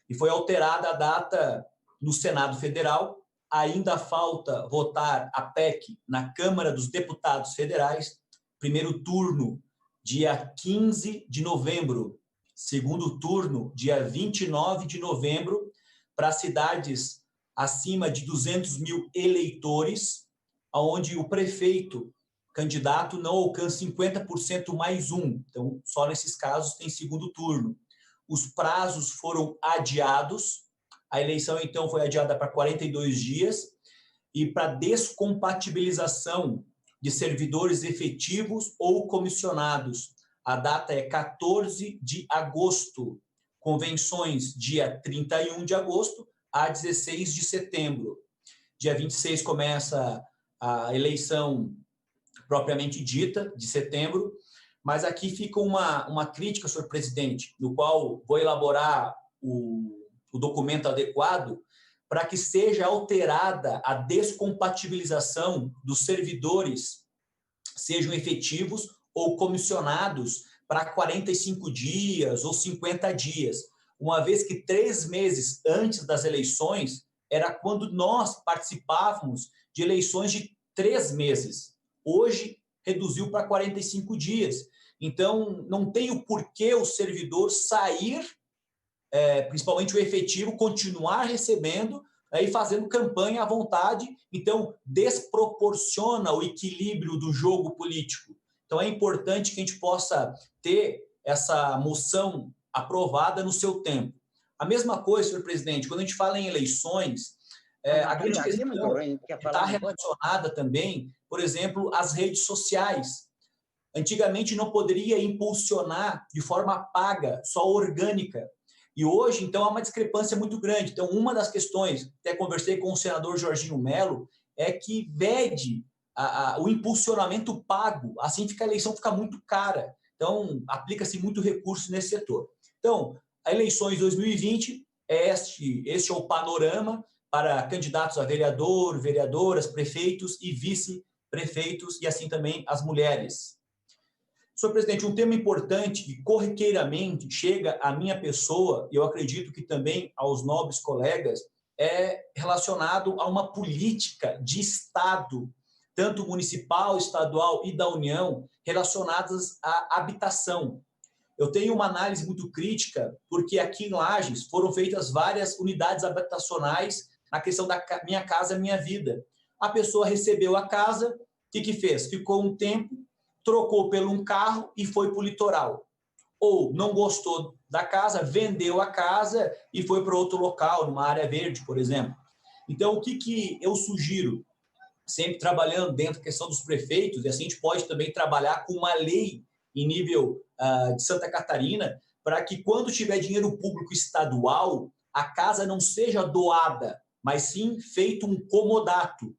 E foi alterada a data no Senado Federal. Ainda falta votar a PEC na Câmara dos Deputados Federais. Primeiro turno, dia 15 de novembro. Segundo turno, dia 29 de novembro, para cidades acima de 200 mil eleitores, onde o prefeito candidato não alcança 50% mais um. Então, só nesses casos tem segundo turno. Os prazos foram adiados. A eleição, então, foi adiada para 42 dias. E para descompatibilização de servidores efetivos ou comissionados, a data é 14 de agosto. Convenções, dia 31 de agosto a 16 de setembro. Dia 26 começa a eleição propriamente dita, de setembro, mas aqui fica uma crítica, senhor presidente, no qual vou elaborar o documento adequado para que seja alterada a descompatibilização dos servidores, sejam efetivos ou comissionados, para 45 dias ou 50 dias, uma vez que 3 meses antes das eleições era quando nós participávamos de eleições de 3 meses. Hoje, reduziu para 45 dias. Então, não tem o porquê o servidor sair, principalmente o efetivo, continuar recebendo e fazendo campanha à vontade. Então, desproporciona o equilíbrio do jogo político. Então, é importante que a gente possa ter essa moção aprovada no seu tempo. A mesma coisa, senhor presidente, quando a gente fala em eleições, a grande questão está relacionada também, por exemplo, às redes sociais. Antigamente não poderia impulsionar de forma paga, só orgânica. E hoje, então, há uma discrepância muito grande. Então, uma das questões, até conversei com o senador Jorginho Melo, é que vede o impulsionamento pago, assim a eleição fica muito cara. Então, aplica-se muito recurso nesse setor. Então, a eleições 2020, este é o panorama para candidatos a vereador, vereadoras, prefeitos e vice-prefeitos, e assim também as mulheres. Senhor presidente, um tema importante que corriqueiramente chega à minha pessoa, e eu acredito que também aos nobres colegas, é relacionado a uma política de Estado, tanto municipal, estadual e da União, relacionadas à habitação. Eu tenho uma análise muito crítica, porque aqui em Lages foram feitas várias unidades habitacionais na questão da Minha Casa Minha Vida. A pessoa recebeu a casa, o que fez? Ficou um tempo, trocou por um carro e foi para o litoral. Ou não gostou da casa, vendeu a casa e foi para outro local, numa área verde, por exemplo. Então, o que eu sugiro? Sempre trabalhando dentro da questão dos prefeitos, e assim a gente pode também trabalhar com uma lei em nível de Santa Catarina, para que quando tiver dinheiro público estadual, a casa não seja doada, mas sim feito um comodato. O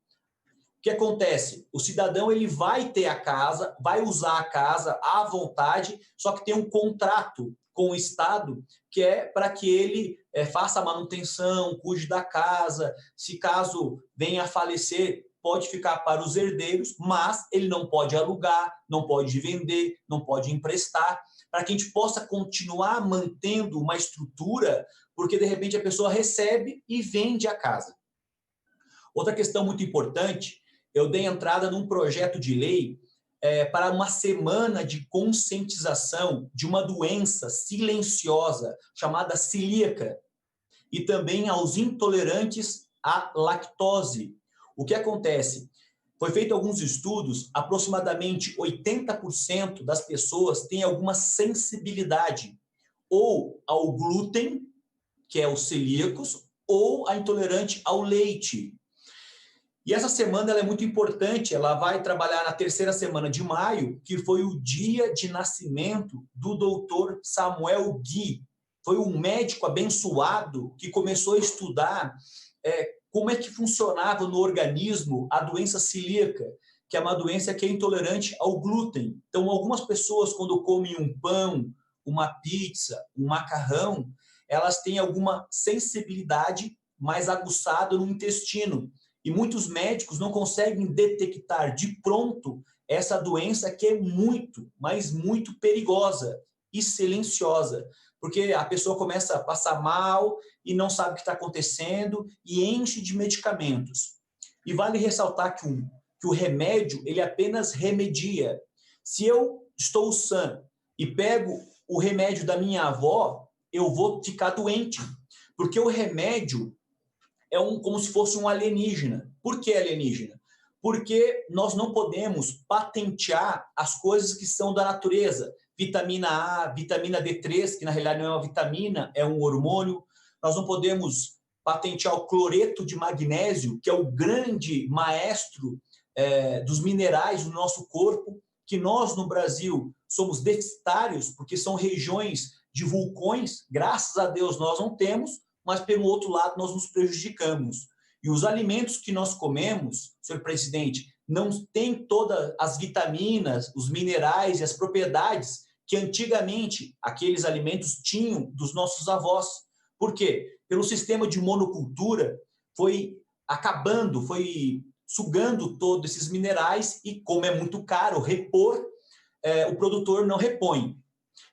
que acontece? O cidadão ele vai ter a casa, vai usar a casa à vontade, só que tem um contrato com o Estado que é para que ele faça a manutenção, cuide da casa, se caso venha a falecer, pode ficar para os herdeiros, mas ele não pode alugar, não pode vender, não pode emprestar, para que a gente possa continuar mantendo uma estrutura, porque de repente a pessoa recebe e vende a casa. Outra questão muito importante, eu dei entrada num projeto de lei para uma semana de conscientização de uma doença silenciosa chamada celíaca e também aos intolerantes à lactose. O que acontece? Foi feito alguns estudos, aproximadamente 80% das pessoas têm alguma sensibilidade ou ao glúten, que é os celíacos, ou a intolerante ao leite. E essa semana ela é muito importante, ela vai trabalhar na 3ª semana de maio, que foi o dia de nascimento do doutor Samuel Gui. Foi um médico abençoado que começou a estudar como é que funcionava no organismo a doença celíaca, que é uma doença que é intolerante ao glúten. Então, algumas pessoas, quando comem um pão, uma pizza, um macarrão, elas têm alguma sensibilidade mais aguçada no intestino. E muitos médicos não conseguem detectar de pronto essa doença que é muito, mas muito perigosa e silenciosa. Porque a pessoa começa a passar mal e não sabe o que está acontecendo e enche de medicamentos. E vale ressaltar que o remédio, ele apenas remedia. Se eu estou sã e pego o remédio da minha avó, eu vou ficar doente. Porque o remédio é como se fosse um alienígena. Por que alienígena? Porque nós não podemos patentear as coisas que são da natureza. Vitamina A, vitamina D3, que na realidade não é uma vitamina, é um hormônio. Nós não podemos patentear o cloreto de magnésio, que é o grande maestro dos minerais do nosso corpo, que nós no Brasil somos deficitários, porque são regiões de vulcões, graças a Deus nós não temos, mas pelo outro lado nós nos prejudicamos. E os alimentos que nós comemos, senhor presidente, não tem todas as vitaminas, os minerais e as propriedades que antigamente aqueles alimentos tinham dos nossos avós. Por quê? Pelo sistema de monocultura foi acabando, foi sugando todos esses minerais e, como é muito caro repor, o produtor não repõe.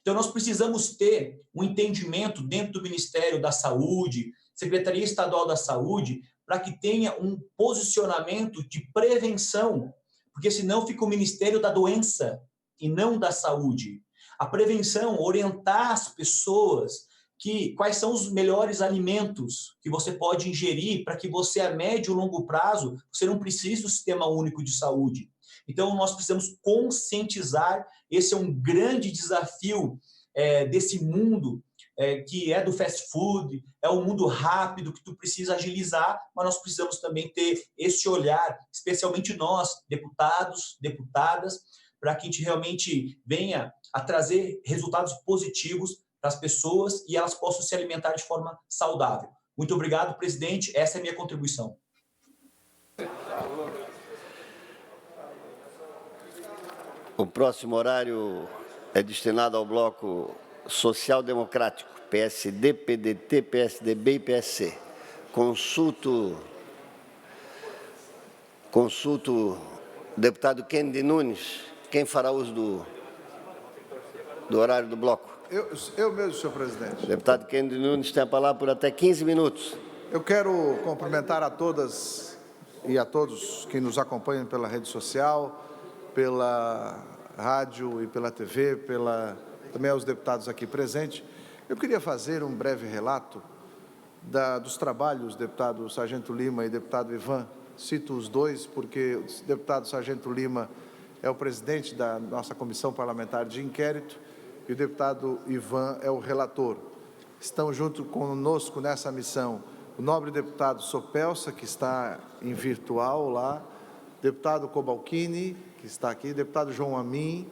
Então, nós precisamos ter um entendimento dentro do Ministério da Saúde, Secretaria Estadual da Saúde, para que tenha um posicionamento de prevenção, porque senão fica o Ministério da Doença e não da Saúde. A prevenção, orientar as pessoas quais são os melhores alimentos que você pode ingerir para que você, a médio e longo prazo, você não precise do Sistema Único de Saúde. Então, nós precisamos conscientizar, esse é um grande desafio desse mundo que é do fast food, é um mundo rápido que tu precisa agilizar, mas nós precisamos também ter esse olhar, especialmente nós, deputados, deputadas, para que a gente realmente venha a trazer resultados positivos para as pessoas e elas possam se alimentar de forma saudável. Muito obrigado, presidente. Essa é a minha contribuição. O próximo horário é destinado ao bloco social-democrático, PSD, PDT, PSDB e PSC. Consulto o deputado Kennedy Nunes. Quem fará uso do horário do bloco? Eu mesmo, senhor presidente. O deputado Kennedy Nunes tem a palavra por até 15 minutos. Eu quero cumprimentar a todas e a todos que nos acompanham pela rede social, pela rádio e pela TV, também aos deputados aqui presentes. Eu queria fazer um breve relato dos trabalhos do deputado Sargento Lima e deputado Ivan. Cito os dois porque o deputado Sargento Lima é o presidente da nossa comissão parlamentar de inquérito e o deputado Ivan é o relator. Estão junto conosco nessa missão o nobre deputado Sopelsa, que está em virtual lá, deputado Cobalcini, que está aqui, deputado João Amin,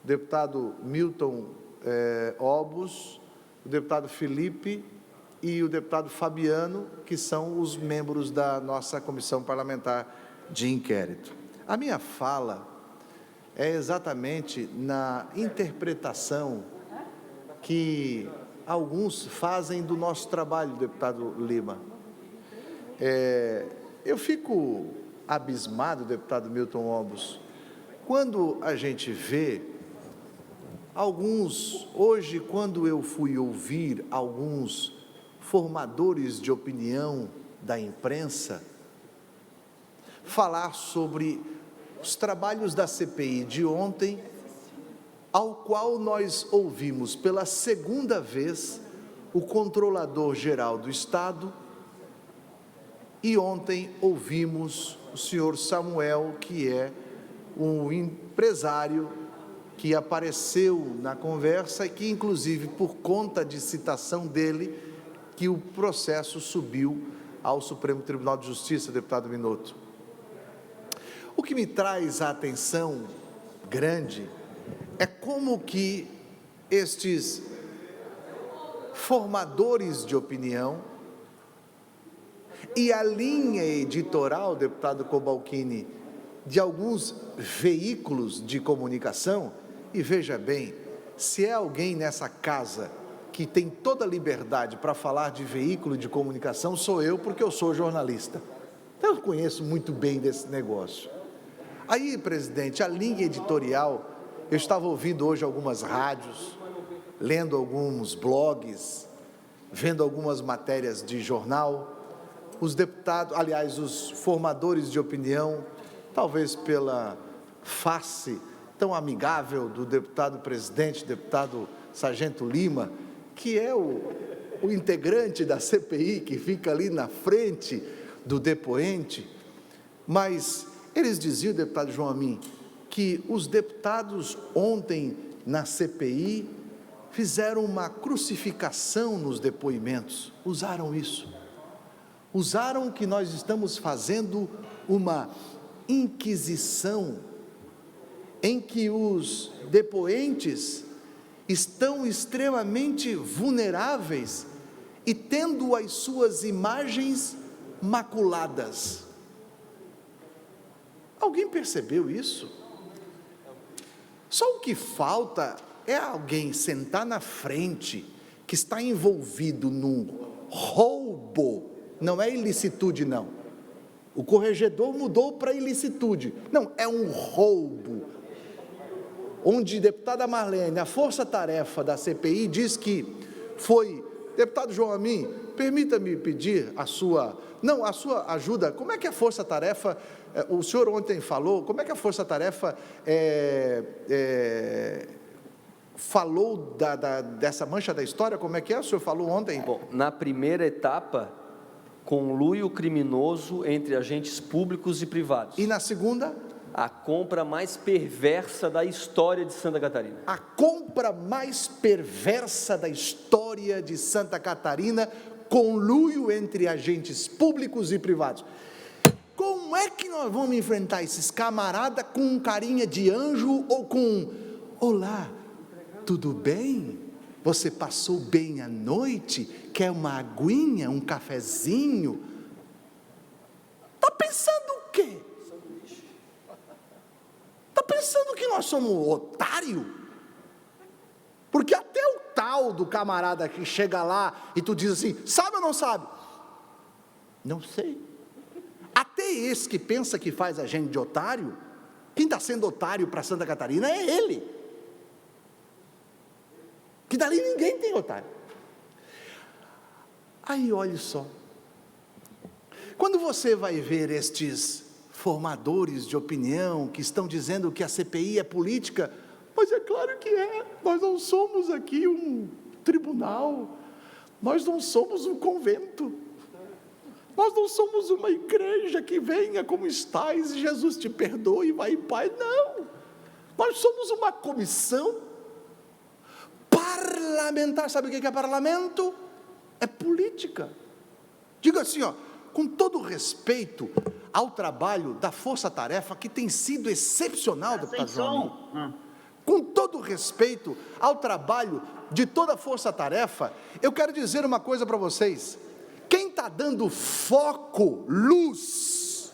deputado Milton Obus, o deputado Felipe e o deputado Fabiano, que são os membros da nossa comissão parlamentar de inquérito. A minha fala é exatamente na interpretação que alguns fazem do nosso trabalho, deputado Lima. Eu fico abismado, deputado Milton Obus, quando a gente vê hoje, quando eu fui ouvir alguns formadores de opinião da imprensa falar sobre os trabalhos da CPI de ontem, ao qual nós ouvimos pela segunda vez o Controlador-Geral do Estado e ontem ouvimos o senhor Samuel, que é um empresário que apareceu na conversa e que, inclusive, por conta de citação dele, que o processo subiu ao Supremo Tribunal de Justiça, deputado Minotto. O que me traz a atenção grande é como que estes formadores de opinião e a linha editorial, deputado Cobalcini, de alguns veículos de comunicação, e veja bem, se é alguém nessa casa que tem toda a liberdade para falar de veículo de comunicação, sou eu, porque eu sou jornalista. Então, eu conheço muito bem desse negócio. Aí, presidente, a linha editorial, eu estava ouvindo hoje algumas rádios, lendo alguns blogs, vendo algumas matérias de jornal, os deputados, aliás, os formadores de opinião, talvez pela face tão amigável do deputado presidente, deputado Sargento Lima, que é o integrante da CPI, que fica ali na frente do depoente, mas eles diziam, deputado João Amin, que os deputados ontem na CPI fizeram uma crucificação nos depoimentos, usaram isso, usaram que nós estamos fazendo uma inquisição em que os depoentes estão extremamente vulneráveis e tendo as suas imagens maculadas. Alguém percebeu isso? Só o que falta é alguém sentar na frente que está envolvido num roubo, não é ilicitude não. O corregedor mudou para ilicitude. Não, é um roubo. Onde a deputada Marlene, a força-tarefa da CPI, diz que foi... Deputado João Amin, permita-me pedir a sua ajuda. Como é que a força-tarefa, o senhor ontem falou, como é que a força-tarefa falou dessa mancha da história? Como é que é? O senhor falou ontem? Bom, na primeira etapa, conluio criminoso entre agentes públicos e privados. E na segunda? A compra mais perversa da história de Santa Catarina. A compra mais perversa da história de Santa Catarina, conluio entre agentes públicos e privados. Como é que nós vamos enfrentar esses camaradas com carinha de anjo ou com: olá, tudo bem? Você passou bem a noite? Quer uma aguinha, um cafezinho? Está pensando o quê? Está pensando que nós somos otário? Porque até o tal do camarada que chega lá e tu diz assim, sabe ou não sabe? Não sei. Até esse que pensa que faz a gente de otário, quem está sendo otário para Santa Catarina é ele. Que dali ninguém tem otário. Aí, olha só. Quando você vai ver estes formadores de opinião que estão dizendo que a CPI é política, mas é claro que é. Nós não somos aqui um tribunal, nós não somos um convento, nós não somos uma igreja que venha como estás e Jesus te perdoe e vai em paz. Não, nós somos uma comissão parlamentar. Sabe o que é parlamento? É política. Diga assim, ó, com todo respeito ao trabalho da força-tarefa, que tem sido excepcional, deputado João, com todo respeito ao trabalho de toda a força-tarefa, eu quero dizer uma coisa para vocês: quem está dando foco, luz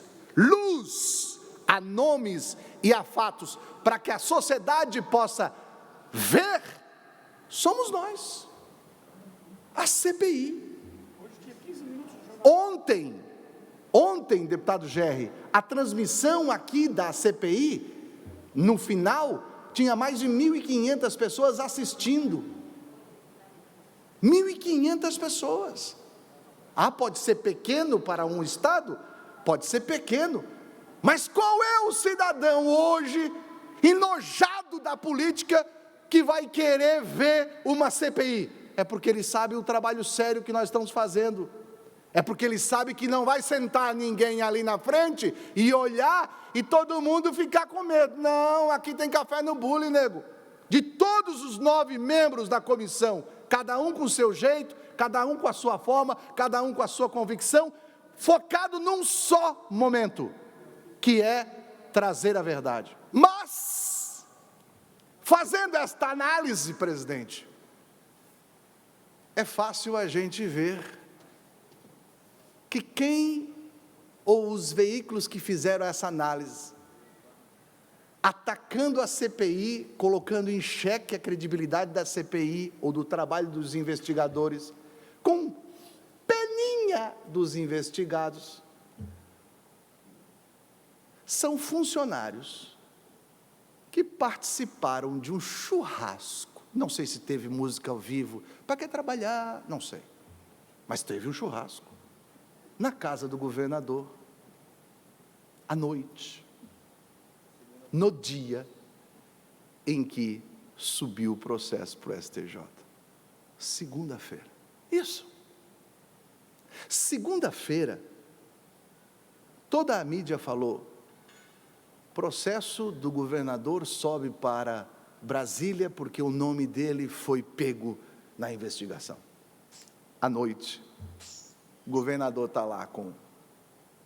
a nomes e a fatos, para que a sociedade possa ver, somos nós, a CPI. Ontem, deputado Gerri, a transmissão aqui da CPI, no final, tinha mais de 1.500 pessoas assistindo. 1.500 pessoas. Ah, pode ser pequeno para um estado? Pode ser pequeno. Mas qual é o cidadão hoje, enojado da política, que vai querer ver uma CPI? É porque ele sabe o trabalho sério que nós estamos fazendo. É porque ele sabe que não vai sentar ninguém ali na frente e olhar e todo mundo ficar com medo. Não, aqui tem café no bule, nego. De todos os 9 membros da comissão, cada um com o seu jeito, cada um com a sua forma, cada um com a sua convicção, focado num só momento, que é trazer a verdade. Mas, fazendo esta análise, presidente, é fácil a gente ver que quem, ou os veículos que fizeram essa análise, atacando a CPI, colocando em xeque a credibilidade da CPI, ou do trabalho dos investigadores, com peninha dos investigados, são funcionários que participaram de um churrasco. Não sei se teve música ao vivo, para que trabalhar, não sei, mas teve um churrasco na casa do governador, à noite, no dia em que subiu o processo para o STJ. Segunda-feira. Isso. Segunda-feira, toda a mídia falou, processo do governador sobe para Brasília porque o nome dele foi pego na investigação. À noite, o governador está lá com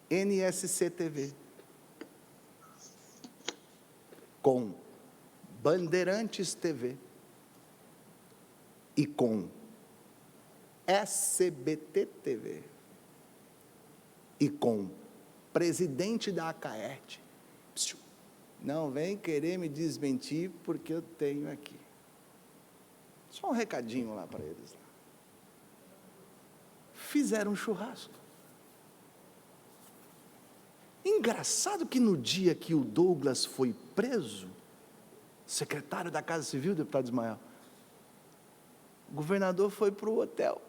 NSC TV, com Bandeirantes TV e com SBT TV e com presidente da ACAERT. Não vem querer me desmentir, porque eu tenho aqui. Só um recadinho lá para eles. Fizeram um churrasco. Engraçado que no dia que o Douglas foi preso, secretário da Casa Civil, deputado Ismael, o governador foi para o hotel.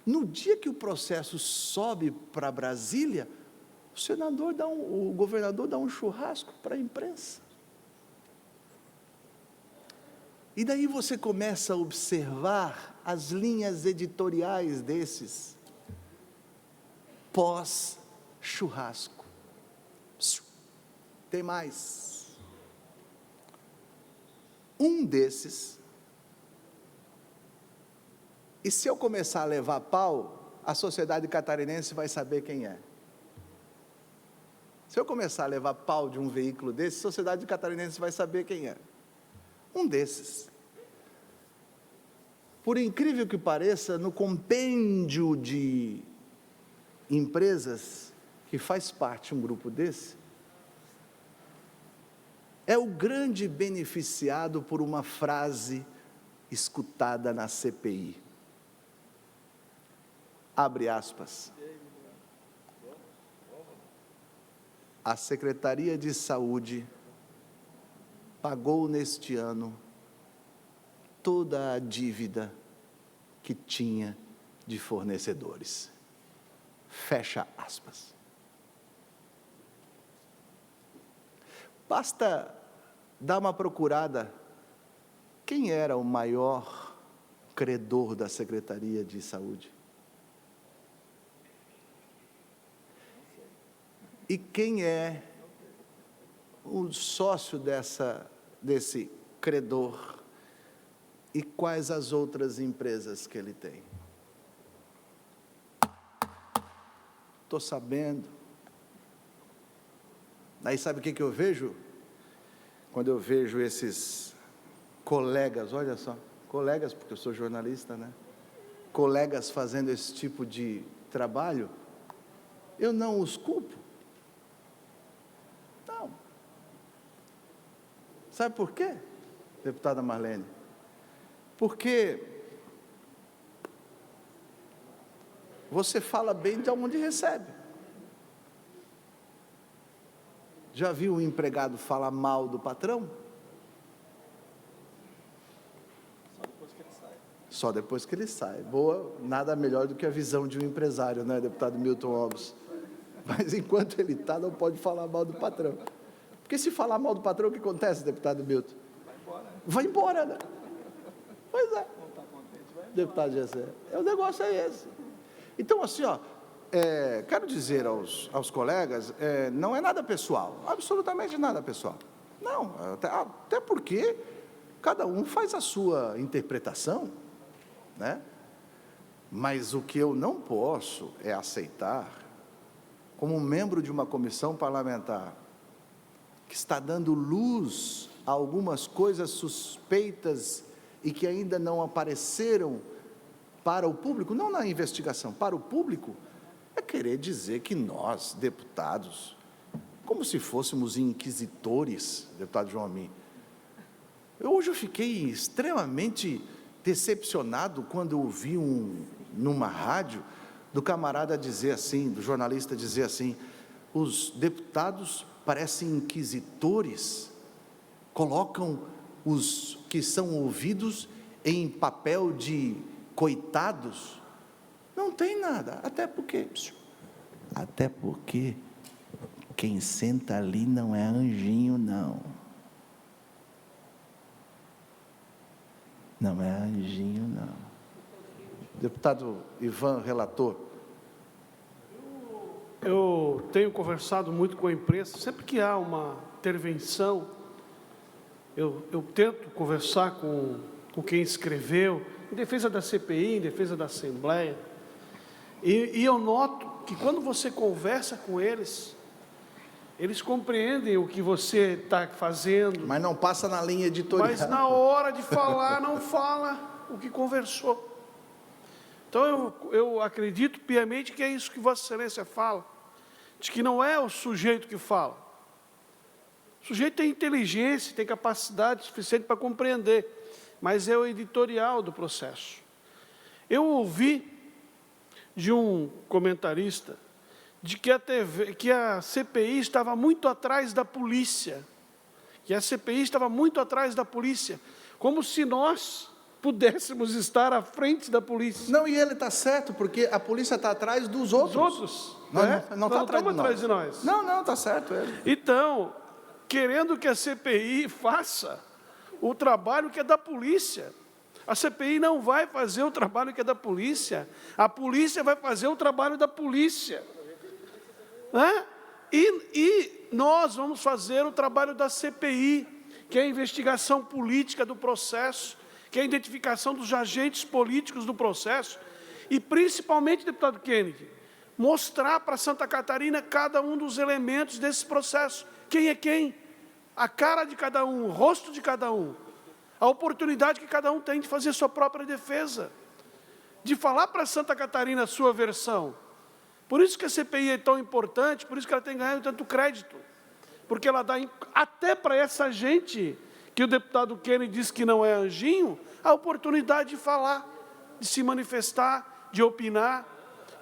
No dia que o processo sobe para Brasília, o governador dá um churrasco para a imprensa. E daí você começa a observar as linhas editoriais desses pós-churrasco. Tem mais. Um desses, e se eu começar a levar pau, a sociedade catarinense vai saber quem é. Se eu começar a levar pau de um veículo desse, a sociedade catarinense vai saber quem é. Um desses. Por incrível que pareça, no compêndio de empresas que faz parte um grupo desse, é o grande beneficiado por uma frase escutada na CPI. Abre aspas. A Secretaria de Saúde pagou neste ano toda a dívida que tinha de fornecedores. Fecha aspas. Basta dar uma procurada. Quem era o maior credor da Secretaria de Saúde? E quem é o sócio desse credor? E quais as outras empresas que ele tem? Estou sabendo. Aí sabe o que eu vejo? Quando eu vejo esses colegas, olha só, colegas, porque eu sou jornalista, né? Colegas fazendo esse tipo de trabalho, eu não os culpo. Não. Sabe por quê, deputada Marlene? Porque você fala bem de onde recebe. Já viu o empregado falar mal do patrão? Só depois que ele sai. Boa, nada melhor do que a visão de um empresário, né, deputado Milton Alves? Mas enquanto ele está, não pode falar mal do patrão. Porque se falar mal do patrão, o que acontece, deputado Milton? Vai embora, né? Pois é. Deputado Gessé, o negócio é esse. Então, assim, quero dizer aos colegas, não é nada pessoal, absolutamente nada pessoal. Não, até porque cada um faz a sua interpretação, né? Mas o que eu não posso é aceitar, como membro de uma comissão parlamentar, que está dando luz a algumas coisas suspeitas e que ainda não apareceram para o público, não na investigação, para o público, é querer dizer que nós, deputados, como se fôssemos inquisitores, deputado João Amin. Hoje eu fiquei extremamente decepcionado quando eu ouvi numa rádio, do camarada dizer assim, do jornalista dizer assim, os deputados parecem inquisitores, colocam os que são ouvidos em papel de coitados. Não tem nada, até porque quem senta ali não é anjinho, não. Não é anjinho, não. Deputado Ivan, relator. Eu tenho conversado muito com a imprensa, sempre que há uma intervenção, eu tento conversar com quem escreveu, em defesa da CPI, em defesa da Assembleia, e eu noto que quando você conversa com eles compreendem o que você está fazendo. Mas não passa na linha editorial. Mas na hora de falar, não fala o que conversou. Então, eu acredito piamente que é isso que Vossa Excelência fala, de que não é o sujeito que fala. O sujeito tem inteligência, tem capacidade suficiente para compreender, mas é o editorial do processo. Eu ouvi de um comentarista de que a CPI estava muito atrás da polícia, como se nós pudéssemos estar à frente da polícia. Não, e ele está certo, porque a polícia está atrás dos outros. Não está atrás de nós. Não, está certo ele. Então, querendo que a CPI faça o trabalho que é da polícia. A CPI não vai fazer o trabalho que é da polícia. A polícia vai fazer o trabalho da polícia. E nós vamos fazer o trabalho da CPI, que é a investigação política do processo, que é a identificação dos agentes políticos do processo, e principalmente, deputado Kennedy, mostrar para Santa Catarina cada um dos elementos desse processo. Quem é quem? A cara de cada um, o rosto de cada um, a oportunidade que cada um tem de fazer sua própria defesa, de falar para Santa Catarina a sua versão. Por isso que a CPI é tão importante, por isso que ela tem ganhado tanto crédito, porque ela dá até para essa gente, que o deputado Kennedy disse que não é anjinho, a oportunidade de falar, de se manifestar, de opinar,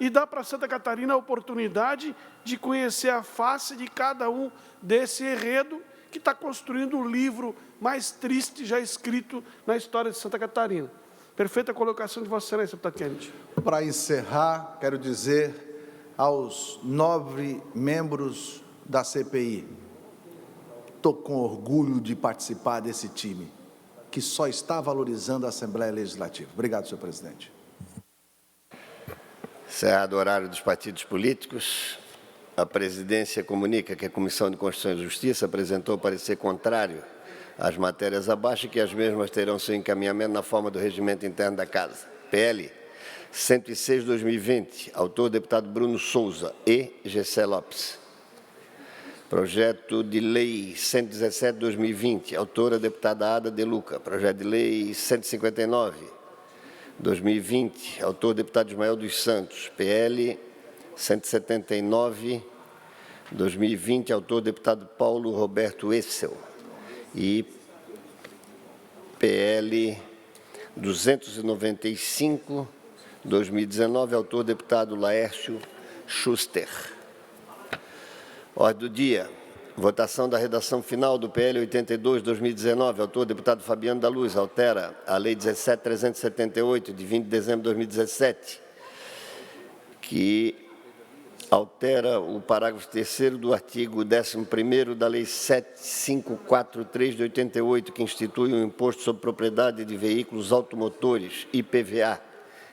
e dá para Santa Catarina a oportunidade de conhecer a face de cada um desse enredo que está construindo o livro mais triste já escrito na história de Santa Catarina. Perfeita colocação de Vossa Excelência, deputado Kennedy. Para encerrar, quero dizer aos 9 membros da CPI, estou com orgulho de participar desse time, que só está valorizando a Assembleia Legislativa. Obrigado, senhor presidente. Encerrado o horário dos partidos políticos, a presidência comunica que a Comissão de Constituição e Justiça apresentou parecer contrário às matérias abaixo e que as mesmas terão seu encaminhamento na forma do regimento interno da Casa. PL 106/2020, autor deputado Bruno Souza e Gessé Lopes. Projeto de Lei 117/2020, autora deputada Ada De Luca. Projeto de Lei 159/2020, autor deputado Ismael dos Santos. PL 179/2020, autor deputado Paulo Roberto Essel. E PL 295/2019, autor deputado Laércio Schuster. Ordem do dia. Votação da redação final do PL 82/2019, autor deputado Fabiano da Luz, altera a Lei 17.378, de 20 de dezembro de 2017, que altera o parágrafo 3º do artigo 11º da Lei 7543 de 88, que institui o Imposto sobre Propriedade de Veículos Automotores, IPVA,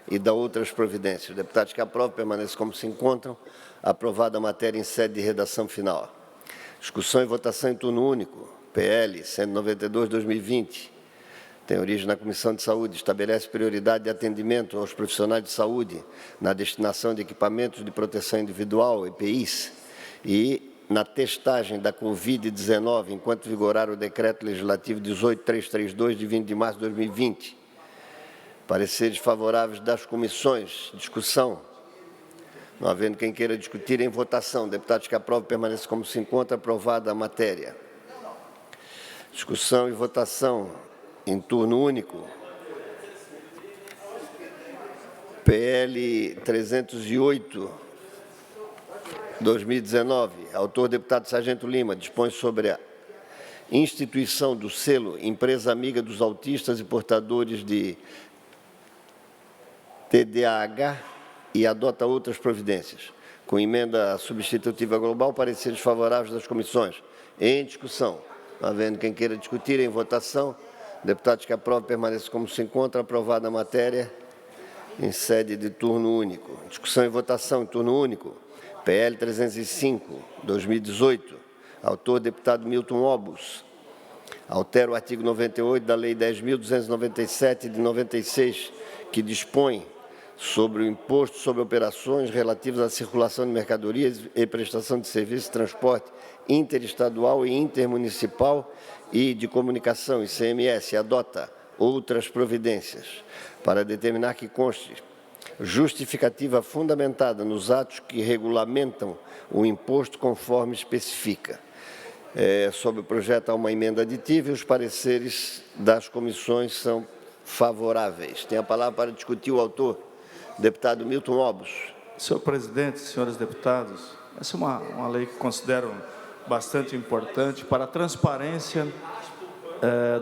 e dá outras providências. Deputados que aprovam, permaneçam como se encontram. Aprovada a matéria em sede de redação final. Discussão e votação em turno único. PL 192/2020. Tem origem na Comissão de Saúde. Estabelece prioridade de atendimento aos profissionais de saúde na destinação de equipamentos de proteção individual, EPIs, e na testagem da Covid-19, enquanto vigorar o Decreto Legislativo 18.332, de 20 de março de 2020. Pareceres favoráveis das comissões. Discussão. Não havendo quem queira discutir, em votação. Deputados que aprovam, permaneçam como se encontra. Aprovada a matéria. Discussão e votação em turno único. PL 308/2019. Autor, deputado Sargento Lima, dispõe sobre a instituição do selo Empresa Amiga dos Autistas e Portadores de TDAH e adota outras providências. Com emenda substitutiva global, pareceres favoráveis das comissões. Em discussão. Não havendo quem queira discutir, em votação. Deputados que aprovam, permaneçam como se encontra. Aprovada a matéria em sede de turno único. Discussão e votação em turno único. PL 305/2018. Autor, deputado Milton Obus. Altera o artigo 98 da Lei 10.297, de 96, que dispõe sobre o imposto sobre operações relativas à circulação de mercadorias e prestação de serviços de transporte interestadual e intermunicipal e de comunicação, ICMS, adota outras providências para determinar que conste justificativa fundamentada nos atos que regulamentam o imposto conforme especifica. Sobre o projeto há uma emenda aditiva e os pareceres das comissões são favoráveis. Tem a palavra para discutir o autor, deputado Milton Obos. Senhor presidente, senhores deputados, essa é uma lei que considero bastante importante para a transparência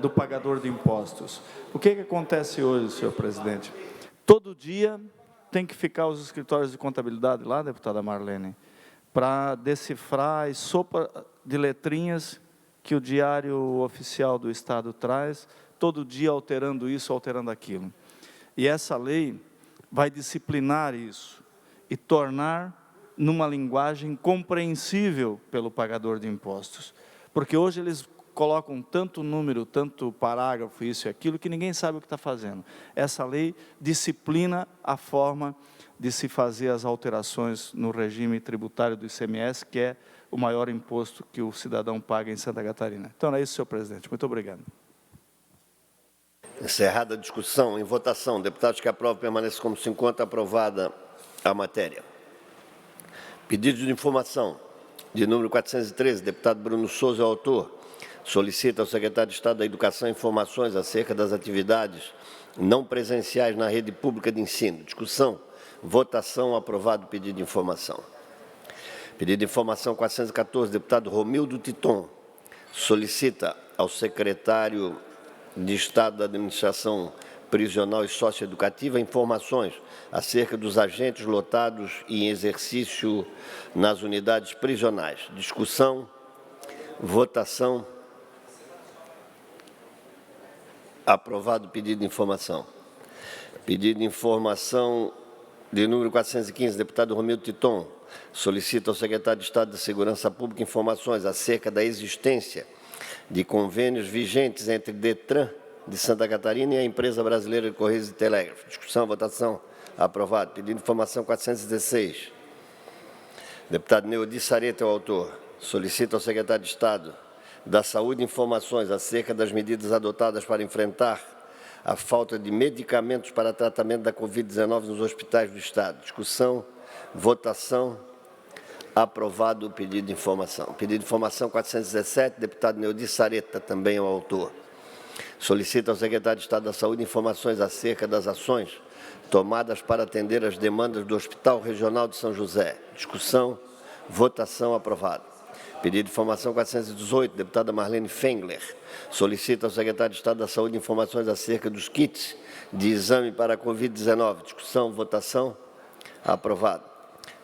do pagador de impostos. O que acontece hoje, senhor presidente? Todo dia tem que ficar os escritórios de contabilidade lá, deputada Marlene, para decifrar a sopa de letrinhas que o Diário Oficial do Estado traz, todo dia alterando isso, alterando aquilo. E essa lei vai disciplinar isso e tornar numa linguagem compreensível pelo pagador de impostos. Porque hoje eles colocam tanto número, tanto parágrafo, isso e aquilo, que ninguém sabe o que está fazendo. Essa lei disciplina a forma de se fazer as alterações no regime tributário do ICMS, que é o maior imposto que o cidadão paga em Santa Catarina. Então, é isso, senhor presidente. Muito obrigado. Encerrada a discussão, em votação, deputados que aprovam permaneçam como se encontra aprovada a matéria. Pedido de informação de número 413, deputado Bruno Souza, é o autor. Solicita ao secretário de Estado da Educação informações acerca das atividades não presenciais na rede pública de ensino. Discussão, votação, aprovado o pedido de informação. Pedido de informação 414, deputado Romildo Titon, solicita ao secretário de Estado da Administração Prisional e Socioeducativa informações acerca dos agentes lotados e em exercício nas unidades prisionais. Discussão, votação, aprovado o pedido de informação. Pedido de informação de número 415, deputado Romildo Titon, solicita ao secretário de Estado da Segurança Pública informações acerca da existência de convênios vigentes entre DETRAN de Santa Catarina e a Empresa Brasileira de Correios e Telégrafos. Discussão, votação, aprovado. Pedido de informação 416. Deputado Neudi Sareta é o autor. Solicita ao secretário de Estado da Saúde informações acerca das medidas adotadas para enfrentar a falta de medicamentos para tratamento da Covid-19 nos hospitais do Estado. Discussão, votação, aprovado o pedido de informação. Pedido de informação 417, deputado Neudi Sareta, também é o autor. Solicita ao secretário de Estado da Saúde informações acerca das ações tomadas para atender as demandas do Hospital Regional de São José. Discussão, votação, aprovado. Pedido de informação 418, deputada Marlene Fengler, solicita ao secretário de Estado da Saúde informações acerca dos kits de exame para a Covid-19. Discussão, votação, aprovado.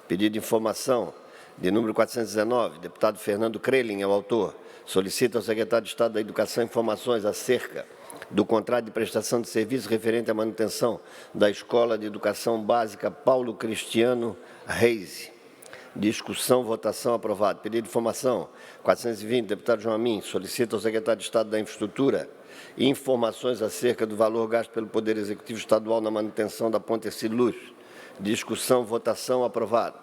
Pedido de informação de número 419, deputado Fernando Krelin é o autor, solicita ao secretário de Estado da Educação informações acerca do contrato de prestação de serviço referente à manutenção da Escola de Educação Básica Paulo Cristiano Reis. Discussão, votação, aprovado. Pedido de informação 420, deputado João Amin, solicita ao secretário de Estado da Infraestrutura informações acerca do valor gasto pelo Poder Executivo Estadual na manutenção da Ponte Ercílio Luz. Discussão, votação, aprovado.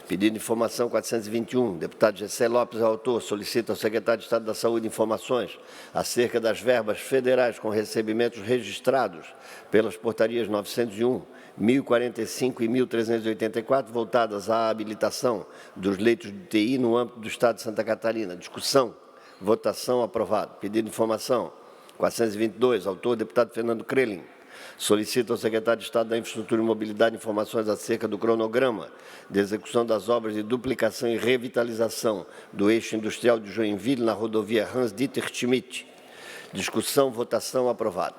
Pedido de informação 421, deputado Gessé Lopes, autor, solicita ao secretário de Estado da Saúde informações acerca das verbas federais com recebimentos registrados pelas portarias 901, 1045 e 1384, voltadas à habilitação dos leitos de UTI no âmbito do Estado de Santa Catarina. Discussão, votação, aprovado. Pedido de informação 422, autor, deputado Fernando Krelin, solicita ao secretário de Estado da Infraestrutura e Mobilidade informações acerca do cronograma de execução das obras de duplicação e revitalização do eixo industrial de Joinville na rodovia Hans-Dieter Schmidt. Discussão, votação, aprovado.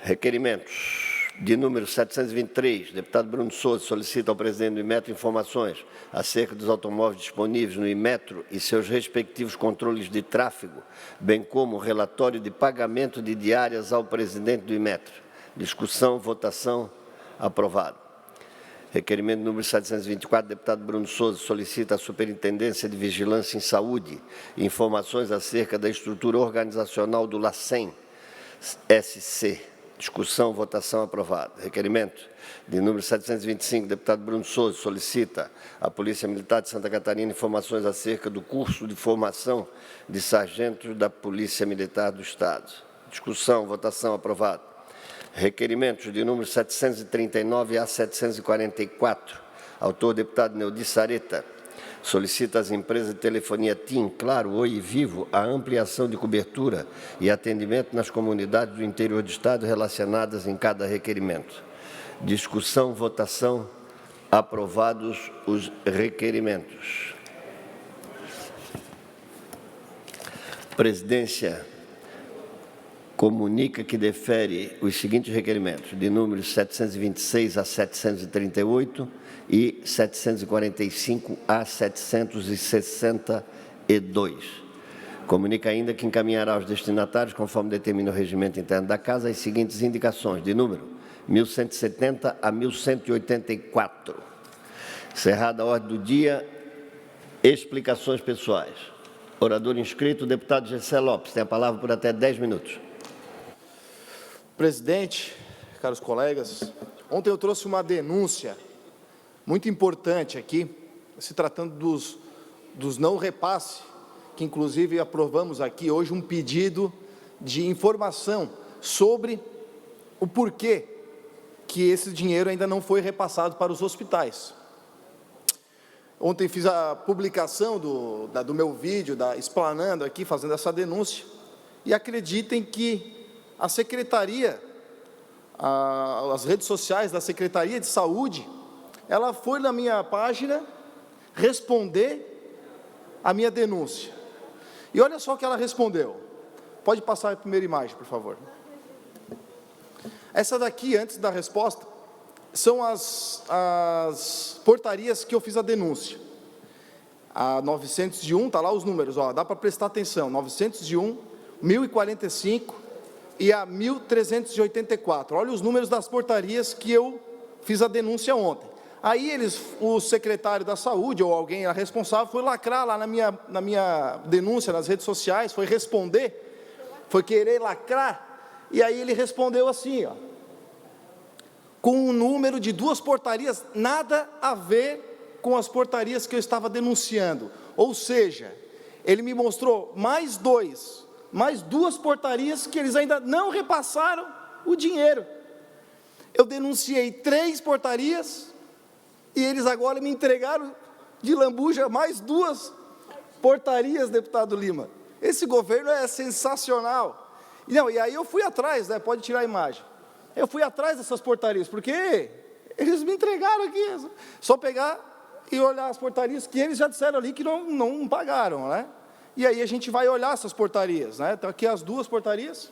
Requerimentos. De número 723, deputado Bruno Souza solicita ao presidente do Imetro informações acerca dos automóveis disponíveis no Imetro e seus respectivos controles de tráfego, bem como o relatório de pagamento de diárias ao presidente do Imetro. Discussão, votação, aprovado. Requerimento número 724, deputado Bruno Souza solicita à Superintendência de Vigilância em Saúde informações acerca da estrutura organizacional do LACEN SC. Discussão, votação, aprovado. Requerimento de número 725, deputado Bruno Souza solicita à Polícia Militar de Santa Catarina informações acerca do curso de formação de sargentos da Polícia Militar do Estado. Discussão, votação, aprovado. Requerimentos de número 739 a 744. Autor, deputado Neudi Sareta. Solicita às empresas de telefonia TIM, Claro, Oi e Vivo a ampliação de cobertura e atendimento nas comunidades do interior do Estado relacionadas em cada requerimento. Discussão, votação. Aprovados os requerimentos. Presidência comunica que defere os seguintes requerimentos, de números 726 a 738 e 745 a 762. Comunica ainda que encaminhará aos destinatários, conforme determina o regimento interno da Casa, as seguintes indicações, de número 1170 a 1184. Encerrada a ordem do dia, explicações pessoais. Orador inscrito, deputado Gessé Lopes, tem a palavra por até 10 minutos. Presidente, caros colegas, ontem eu trouxe uma denúncia muito importante aqui, se tratando dos não repasse, que inclusive aprovamos aqui hoje um pedido de informação sobre o porquê que esse dinheiro ainda não foi repassado para os hospitais. Ontem fiz a publicação do meu vídeo, explanando aqui, fazendo essa denúncia, e acreditem que a Secretaria, as redes sociais da Secretaria de Saúde, ela foi na minha página responder a minha denúncia. E olha só o que ela respondeu. Pode passar a primeira imagem, por favor. Essa daqui, antes da resposta, são as portarias que eu fiz a denúncia. A 901, está lá os números, ó, dá para prestar atenção, 901, 1045 e a 1384. Olha os números das portarias que eu fiz a denúncia ontem. Aí o secretário da Saúde, ou alguém responsável, foi lacrar lá na minha denúncia nas redes sociais, foi responder, foi querer lacrar, e aí ele respondeu assim, ó, com um número de 2 portarias, nada a ver com as portarias que eu estava denunciando. Ou seja, ele me mostrou mais 2 portarias que eles ainda não repassaram o dinheiro. Eu denunciei 3 portarias e eles agora me entregaram de lambuja mais 2 portarias, deputado Lima. Esse governo é sensacional. Não, e aí eu fui atrás, né? Pode tirar a imagem. Eu fui atrás dessas portarias, porque eles me entregaram aqui. Só pegar e olhar as portarias que eles já disseram ali que não pagaram, né? E aí a gente vai olhar essas portarias, né? Então aqui as 2 portarias.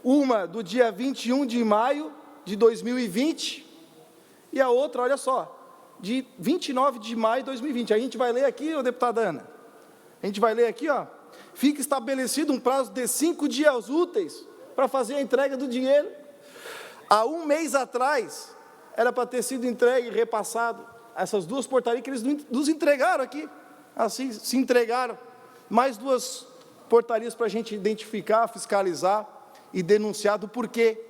Uma do dia 21 de maio de 2020 e a outra, olha só, de 29 de maio de 2020. A gente vai ler aqui, ô deputada Ana. A gente vai ler aqui, ó. Fica estabelecido um prazo de 5 dias úteis para fazer a entrega do dinheiro. Há um mês atrás, era para ter sido entregue e repassado essas 2 portarias que eles nos entregaram aqui. Assim, se entregaram. Mais 2 portarias para a gente identificar, fiscalizar e denunciar do porquê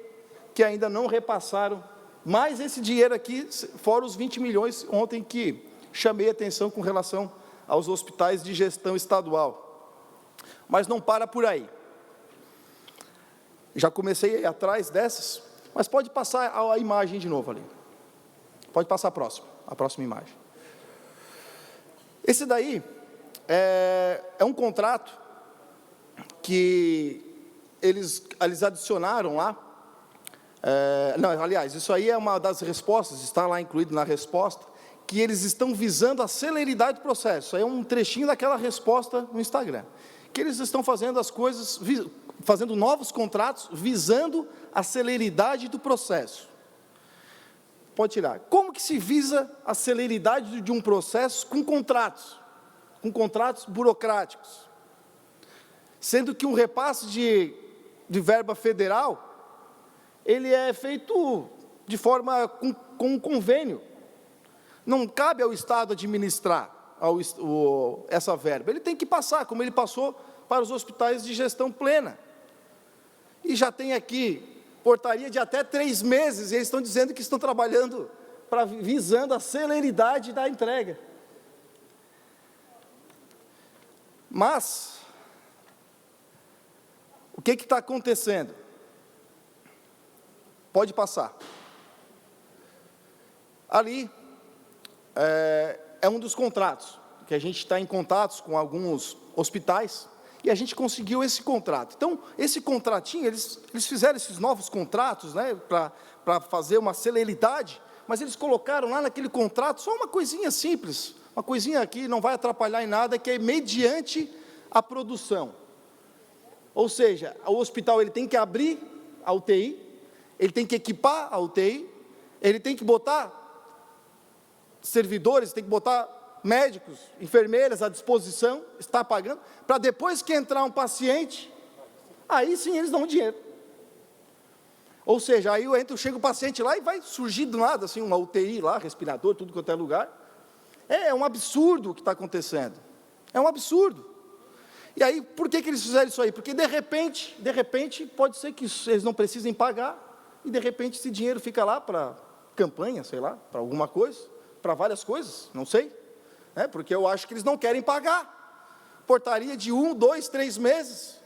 que ainda não repassaram mais esse dinheiro aqui, fora os 20 milhões ontem que chamei a atenção com relação aos hospitais de gestão estadual. Mas não para por aí. Já comecei a ir atrás dessas, mas pode passar a imagem de novo ali. Pode passar a próxima imagem. Esse daí é um contrato que eles adicionaram lá. Aliás, isso aí é uma das respostas, está lá incluído na resposta, que eles estão visando a celeridade do processo. Isso aí é um trechinho daquela resposta no Instagram. Que eles estão fazendo as coisas, fazendo novos contratos, visando a celeridade do processo. Pode tirar. Como que se visa a celeridade de um processo com contratos burocráticos? Sendo que um repasse de verba federal, ele é feito de forma com um convênio. Não cabe ao Estado administrar essa verba. Ele tem que passar, como ele passou para os hospitais de gestão plena. E já tem aqui portaria de até 3 meses, e eles estão dizendo que estão trabalhando visando a celeridade da entrega. Mas, o que está acontecendo? Pode passar. Ali é um dos contratos, que a gente está em contatos com alguns hospitais, e a gente conseguiu esse contrato. Então, esse contratinho, eles fizeram esses novos contratos, né, para fazer uma celeridade, mas eles colocaram lá naquele contrato só uma coisinha simples, uma coisinha que não vai atrapalhar em nada, que é mediante a produção. Ou seja, o hospital ele tem que abrir a UTI, ele tem que equipar a UTI, ele tem que botar servidores, tem que botar médicos, enfermeiras à disposição, está pagando, para depois que entrar um paciente, aí sim eles dão dinheiro. Ou seja, aí chega o paciente lá e vai surgir do nada, assim, uma UTI lá, respirador, tudo quanto é lugar. É um absurdo o que está acontecendo. É um absurdo. E aí, por que eles fizeram isso aí? Porque de repente, pode ser que eles não precisem pagar, e de repente esse dinheiro fica lá para campanha, sei lá, para alguma coisa, para várias coisas, não sei. Porque eu acho que eles não querem pagar. Portaria de 1, 2, 3 meses,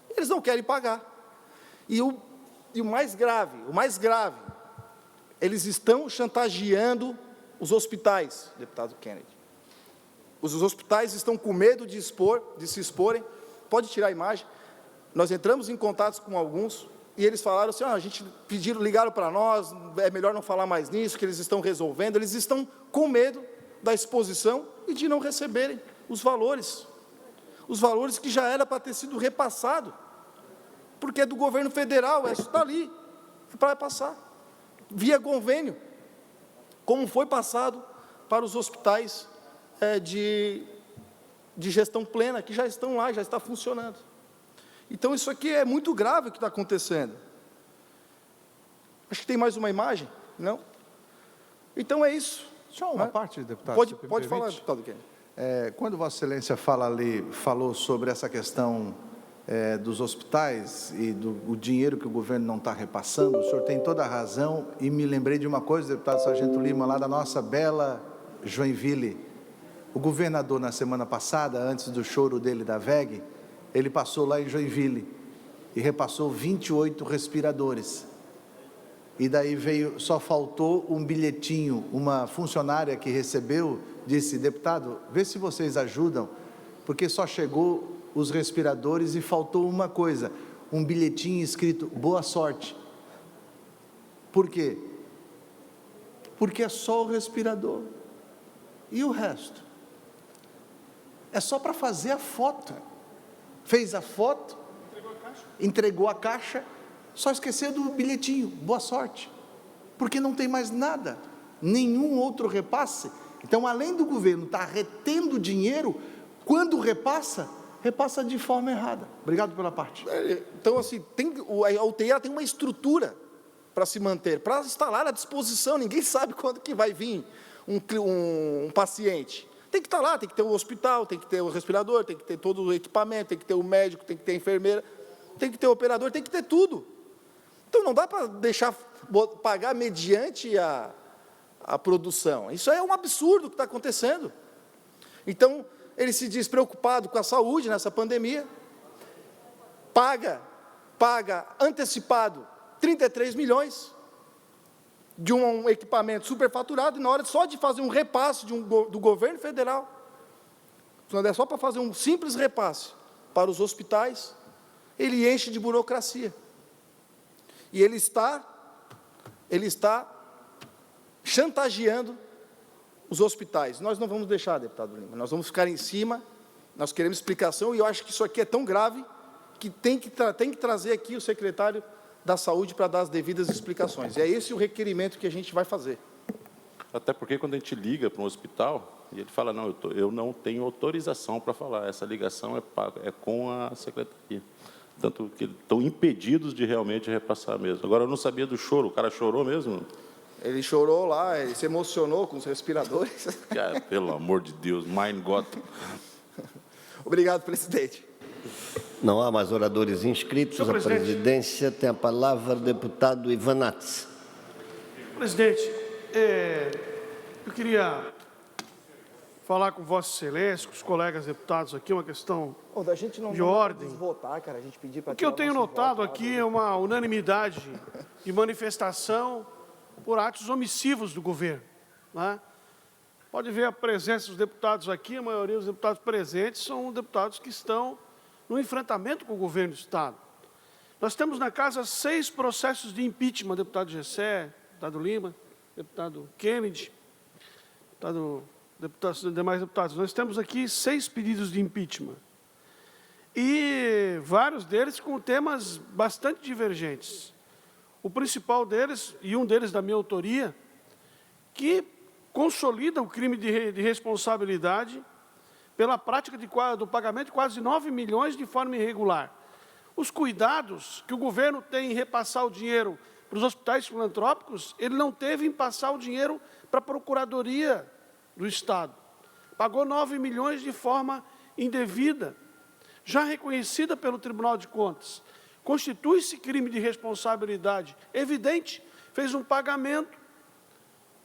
eles não querem pagar. E o mais grave, eles estão chantageando os hospitais, deputado Kennedy. Os hospitais estão com medo de se exporem. Pode tirar a imagem. Nós entramos em contato com alguns, e eles falaram assim, ligaram para nós, é melhor não falar mais nisso, que eles estão resolvendo. Eles estão com medo da exposição e de não receberem os valores que já era para ter sido repassado, porque é do governo federal, isso está ali, para passar, via convênio, como foi passado para os hospitais de gestão plena, que já estão lá, já está funcionando. Então, isso aqui é muito grave o que está acontecendo. Acho que tem mais uma imagem, não? Então, é isso. Só uma parte, deputado. Pode falar, deputado Kennedy. Quando Vossa Excelência falou sobre essa questão dos hospitais e do dinheiro que o governo não está repassando, o senhor tem toda a razão, e me lembrei de uma coisa, deputado Sargento Lima, lá da nossa bela Joinville. O governador, na semana passada, antes do choro dele da VEG, ele passou lá em Joinville e repassou 28 respiradores. E daí só faltou um bilhetinho. Uma funcionária que recebeu disse, deputado, vê se vocês ajudam, porque só chegou os respiradores e faltou uma coisa, um bilhetinho escrito, boa sorte. Por quê? Porque é só o respirador. E o resto? É só para fazer a foto. Fez a foto, entregou a caixa, só esqueceu do bilhetinho, boa sorte, porque não tem mais nada, nenhum outro repasse. Então, além do governo estar retendo dinheiro, quando repassa de forma errada. Obrigado pela parte. Então, assim, a UTI tem uma estrutura para se manter, para instalar à disposição, ninguém sabe quando que vai vir um paciente. Tem que estar lá, tem que ter o hospital, tem que ter o respirador, tem que ter todo o equipamento, tem que ter o médico, tem que ter a enfermeira, tem que ter o operador, tem que ter tudo. Então, não dá para deixar pagar mediante a produção. Isso é um absurdo que está acontecendo. Então, ele se diz preocupado com a saúde nessa pandemia, paga antecipado 33 milhões de um equipamento superfaturado, e na hora só de fazer um repasse do governo federal, é só para fazer um simples repasse para os hospitais, ele enche de burocracia. E ele está chantageando os hospitais. Nós não vamos deixar, deputado Lima, nós vamos ficar em cima, nós queremos explicação, e eu acho que isso aqui é tão grave que tem que trazer aqui o secretário da Saúde para dar as devidas explicações. E é esse o requerimento que a gente vai fazer. Até porque quando a gente liga para um hospital, e ele fala, não, eu não tenho autorização para falar, essa ligação é com a secretaria. Tanto que estão impedidos de realmente repassar mesmo. Agora, eu não sabia do choro, o cara chorou mesmo? Ele chorou lá, ele se emocionou com os respiradores. Cara, pelo amor de Deus, mein Gott. Obrigado, presidente. Não há mais oradores inscritos. A presidência tem a palavra, deputado Ivanatz. Presidente, eu queria falar com Vossa Excelência, com os colegas deputados aqui, uma questão Da gente não de ordem. votar, cara, a gente pedir para O que eu tenho notado aqui é uma unanimidade de manifestação por atos omissivos do governo, né? Pode ver a presença dos deputados aqui, a maioria dos deputados presentes são deputados que estão no enfrentamento com o governo do Estado. Nós temos na casa 6 processos de impeachment, deputado Gessé, deputado Lima, deputado Kennedy, demais deputados. Nós temos aqui 6 pedidos de impeachment. E vários deles com temas bastante divergentes. O principal deles, e um deles da minha autoria, que consolida o crime de responsabilidade pela prática do pagamento de quase 9 milhões de forma irregular. Os cuidados que o governo tem em repassar o dinheiro para os hospitais filantrópicos, ele não teve em passar o dinheiro para a Procuradoria do Estado. Pagou 9 milhões de forma indevida, já reconhecida pelo Tribunal de Contas. Constitui-se crime de responsabilidade evidente, fez um pagamento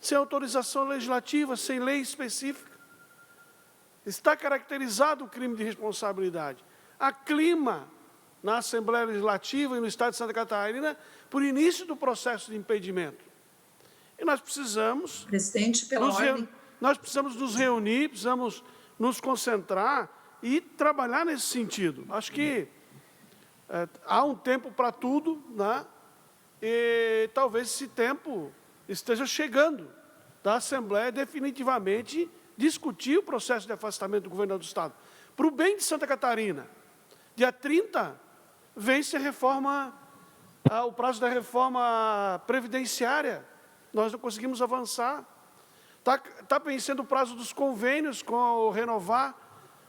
sem autorização legislativa, sem lei específica. Está caracterizado o crime de responsabilidade. Há clima na Assembleia Legislativa e no Estado de Santa Catarina por início do processo de impedimento. E nós precisamos... Presidente, pela ordem. Nós precisamos nos reunir, precisamos nos concentrar e trabalhar nesse sentido. Acho que há um tempo para tudo, né? E talvez esse tempo esteja chegando da Assembleia definitivamente discutir o processo de afastamento do governador do Estado. Para o bem de Santa Catarina, dia 30, vence a reforma, o prazo da reforma previdenciária. Nós não conseguimos avançar. Está vencendo o prazo dos convênios com o Renovar.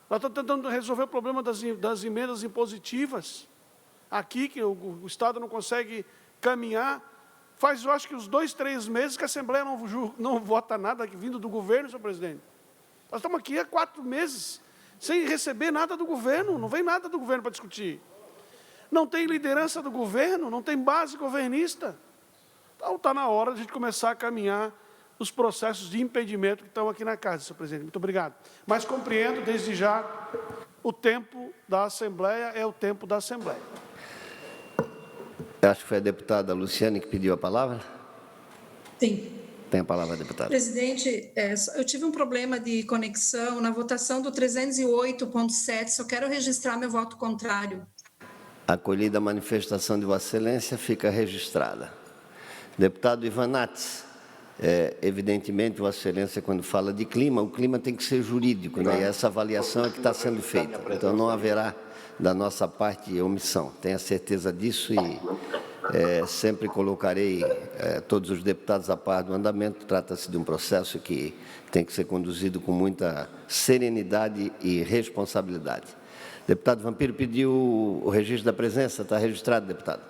Nós estamos tentando resolver o problema das emendas impositivas. Aqui, que o Estado não consegue caminhar. Faz, eu acho que uns 2, 3 meses que a Assembleia não vota nada vindo do governo, senhor presidente. Nós estamos aqui há 4 meses, sem receber nada do governo, não vem nada do governo para discutir. Não tem liderança do governo, não tem base governista. Então, está na hora de a gente começar a caminhar os processos de impedimento que estão aqui na casa, senhor presidente. Muito obrigado. Mas compreendo, desde já, o tempo da Assembleia é o tempo da Assembleia. Eu acho que foi a deputada Luciane que pediu a palavra. Sim. Tem a palavra, deputada. Presidente, eu tive um problema de conexão na votação do 308.7, só quero registrar meu voto contrário. Acolhida a manifestação de Vossa Excelência, fica registrada. Deputado Ivanates, evidentemente, Vossa Excelência, quando fala de clima, o clima tem que ser jurídico, né? E essa avaliação é que está sendo feita. Então, não haverá, da nossa parte, omissão. Tenha certeza disso e sempre colocarei todos os deputados a par do andamento. Trata-se de um processo que tem que ser conduzido com muita serenidade e responsabilidade. Deputado Vampiro pediu o registro da presença. Está registrado, deputado.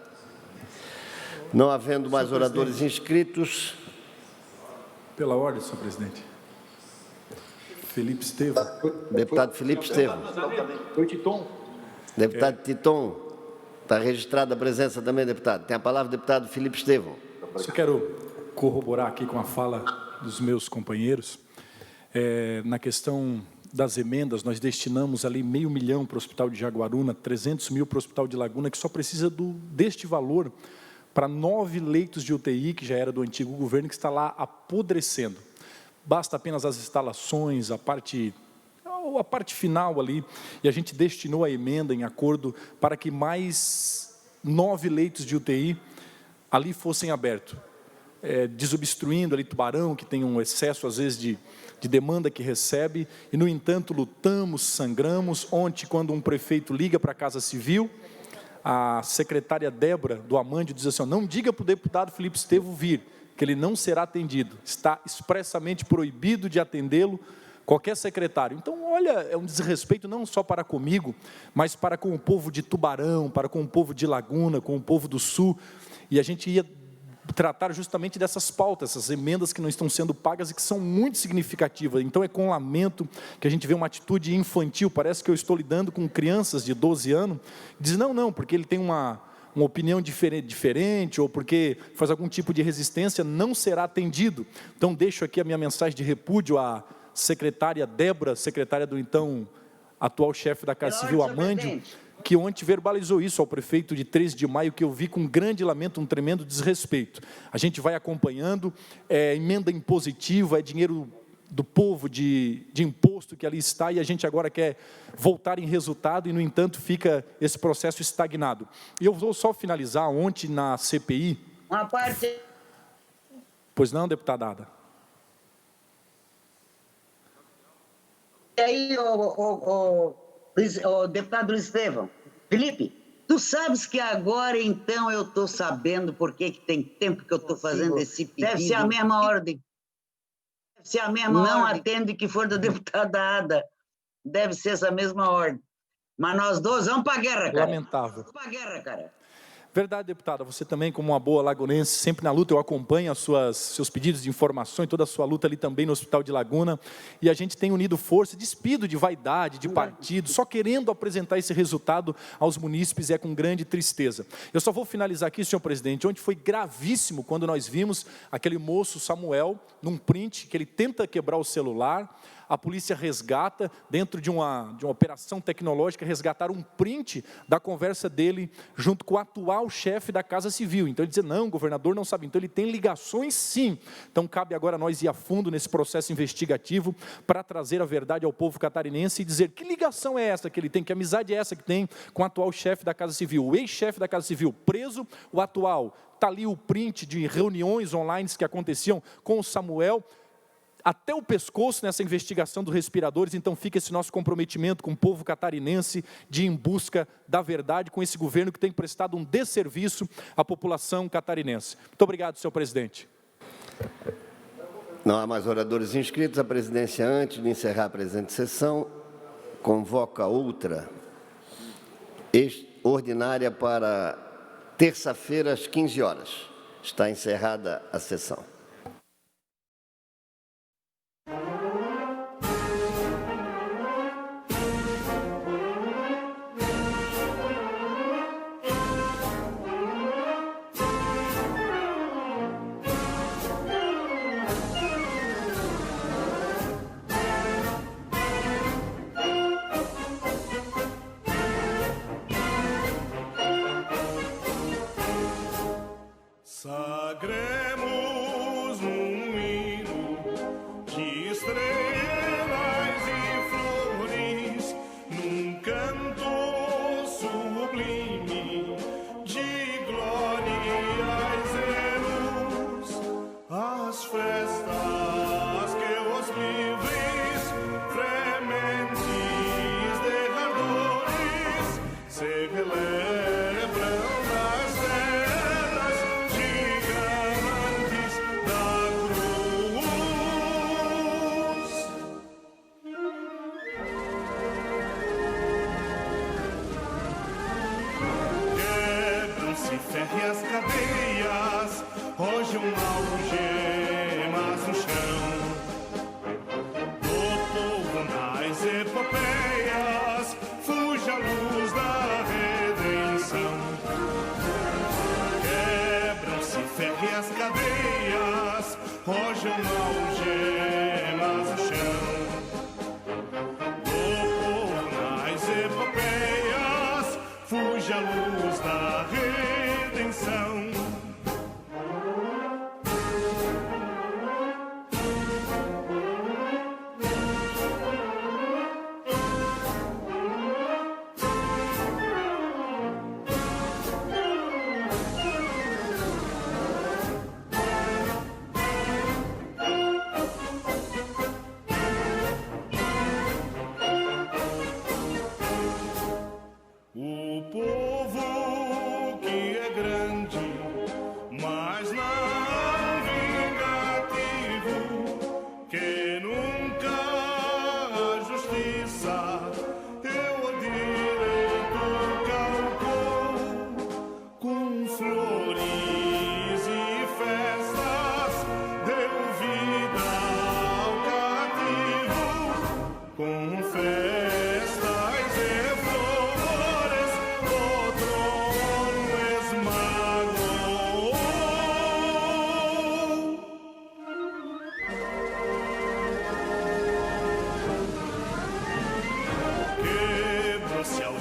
Não havendo mais oradores inscritos... Pela ordem, senhor presidente. Felipe Estevão. Deputado Felipe Estevão. Oi, Titon. Deputado Titon. Está registrada a presença também, deputado. Tem a palavra o deputado Felipe Estevão. Só quero corroborar aqui com a fala dos meus companheiros. Na questão das emendas, nós destinamos ali R$500 mil para o Hospital de Jaguaruna, 300 mil para o Hospital de Laguna, que só precisa deste valor para 9 leitos de UTI, que já era do antigo governo, que está lá apodrecendo. Basta apenas as instalações, a parte final ali, e a gente destinou a emenda em acordo para que mais 9 leitos de UTI ali fossem abertos, desobstruindo ali Tubarão, que tem um excesso, às vezes, de demanda que recebe, e, no entanto, lutamos, sangramos. Ontem, quando um prefeito liga para a Casa Civil, a secretária Débora do Amandio diz assim: não diga para o deputado Felipe Estevão vir, que ele não será atendido. Está expressamente proibido de atendê-lo qualquer secretário. Então, olha, é um desrespeito não só para comigo, mas para com o povo de Tubarão, para com o povo de Laguna, com o povo do Sul. E a gente ia tratar justamente dessas pautas, essas emendas que não estão sendo pagas e que são muito significativas. Então, é com lamento que a gente vê uma atitude infantil. Parece que eu estou lidando com crianças de 12 anos. Diz, não, porque ele tem uma opinião diferente, ou porque faz algum tipo de resistência, não será atendido. Então, deixo aqui a minha mensagem de repúdio à secretária Débora, secretária do então atual chefe da Casa Civil, Amândio, que ontem verbalizou isso ao prefeito de 13 de maio, que eu vi com grande lamento, um tremendo desrespeito. A gente vai acompanhando, emenda impositiva, é dinheiro do povo, de imposto que ali está, e a gente agora quer voltar em resultado, e, no entanto, fica esse processo estagnado. E eu vou só finalizar, ontem na CPI... Uma parte... Pois não, deputada Ada? E aí, o deputado Luiz Estevão, Felipe, tu sabes que agora, então, eu estou sabendo por que tem tempo que eu estou fazendo esse pedido. Deve ser a mesma ordem. Deve ser a mesma ordem. Não atende que for do deputado Ada. Deve ser essa mesma ordem. Mas nós dois vamos para a guerra, cara. Lamentável. Vamos para a guerra, cara. Verdade, deputada, você também, como uma boa lagunense, sempre na luta, eu acompanho seus pedidos de informação e toda a sua luta ali também no Hospital de Laguna, e a gente tem unido força, despido de vaidade, de partido, só querendo apresentar esse resultado aos munícipes, e é com grande tristeza. Eu só vou finalizar aqui, senhor presidente, onde foi gravíssimo quando nós vimos aquele moço Samuel, num print, que ele tenta quebrar o celular, a polícia resgata, dentro de uma operação tecnológica, resgatar um print da conversa dele junto com o atual chefe da Casa Civil. Então ele diz, não, o governador não sabe. Então ele tem ligações, sim. Então cabe agora nós ir a fundo nesse processo investigativo para trazer a verdade ao povo catarinense e dizer que ligação é essa que ele tem, que amizade é essa que tem com o atual chefe da Casa Civil. O ex-chefe da Casa Civil preso, o atual, está ali o print de reuniões online que aconteciam com o Samuel, até o pescoço nessa investigação dos respiradores. Então fica esse nosso comprometimento com o povo catarinense de ir em busca da verdade com esse governo que tem prestado um desserviço à população catarinense. Muito obrigado, senhor presidente. Não há mais oradores inscritos. A presidência, antes de encerrar a presente sessão, convoca outra ordinária para terça-feira, às 15 horas. Está encerrada a sessão. Sagremos um hino de estrelas e flores, num canto sublime de glórias e luz, as festas que os livres frementes de ardores se relembram das terras gigantes da cruz. Quebram-se férreas cadeias, hoje algemas no chão. Do povo nas epopeias, fuge a luz da redenção. Quebram-se férreas cadeias, hoje algemas no chão. Do povo nas epopeias, fuge a luz da redenção. O povo que é grande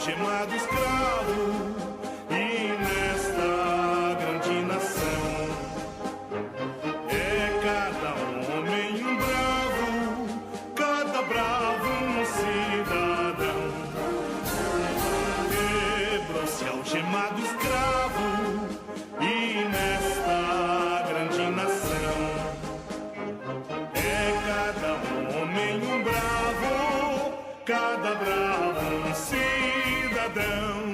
algemado escravo, e nesta grande nação é cada homem um bravo, cada bravo um cidadão. Quebrou-se algemado escravo, e nesta grande nação é cada homem um bravo, cada bravo um cidadão.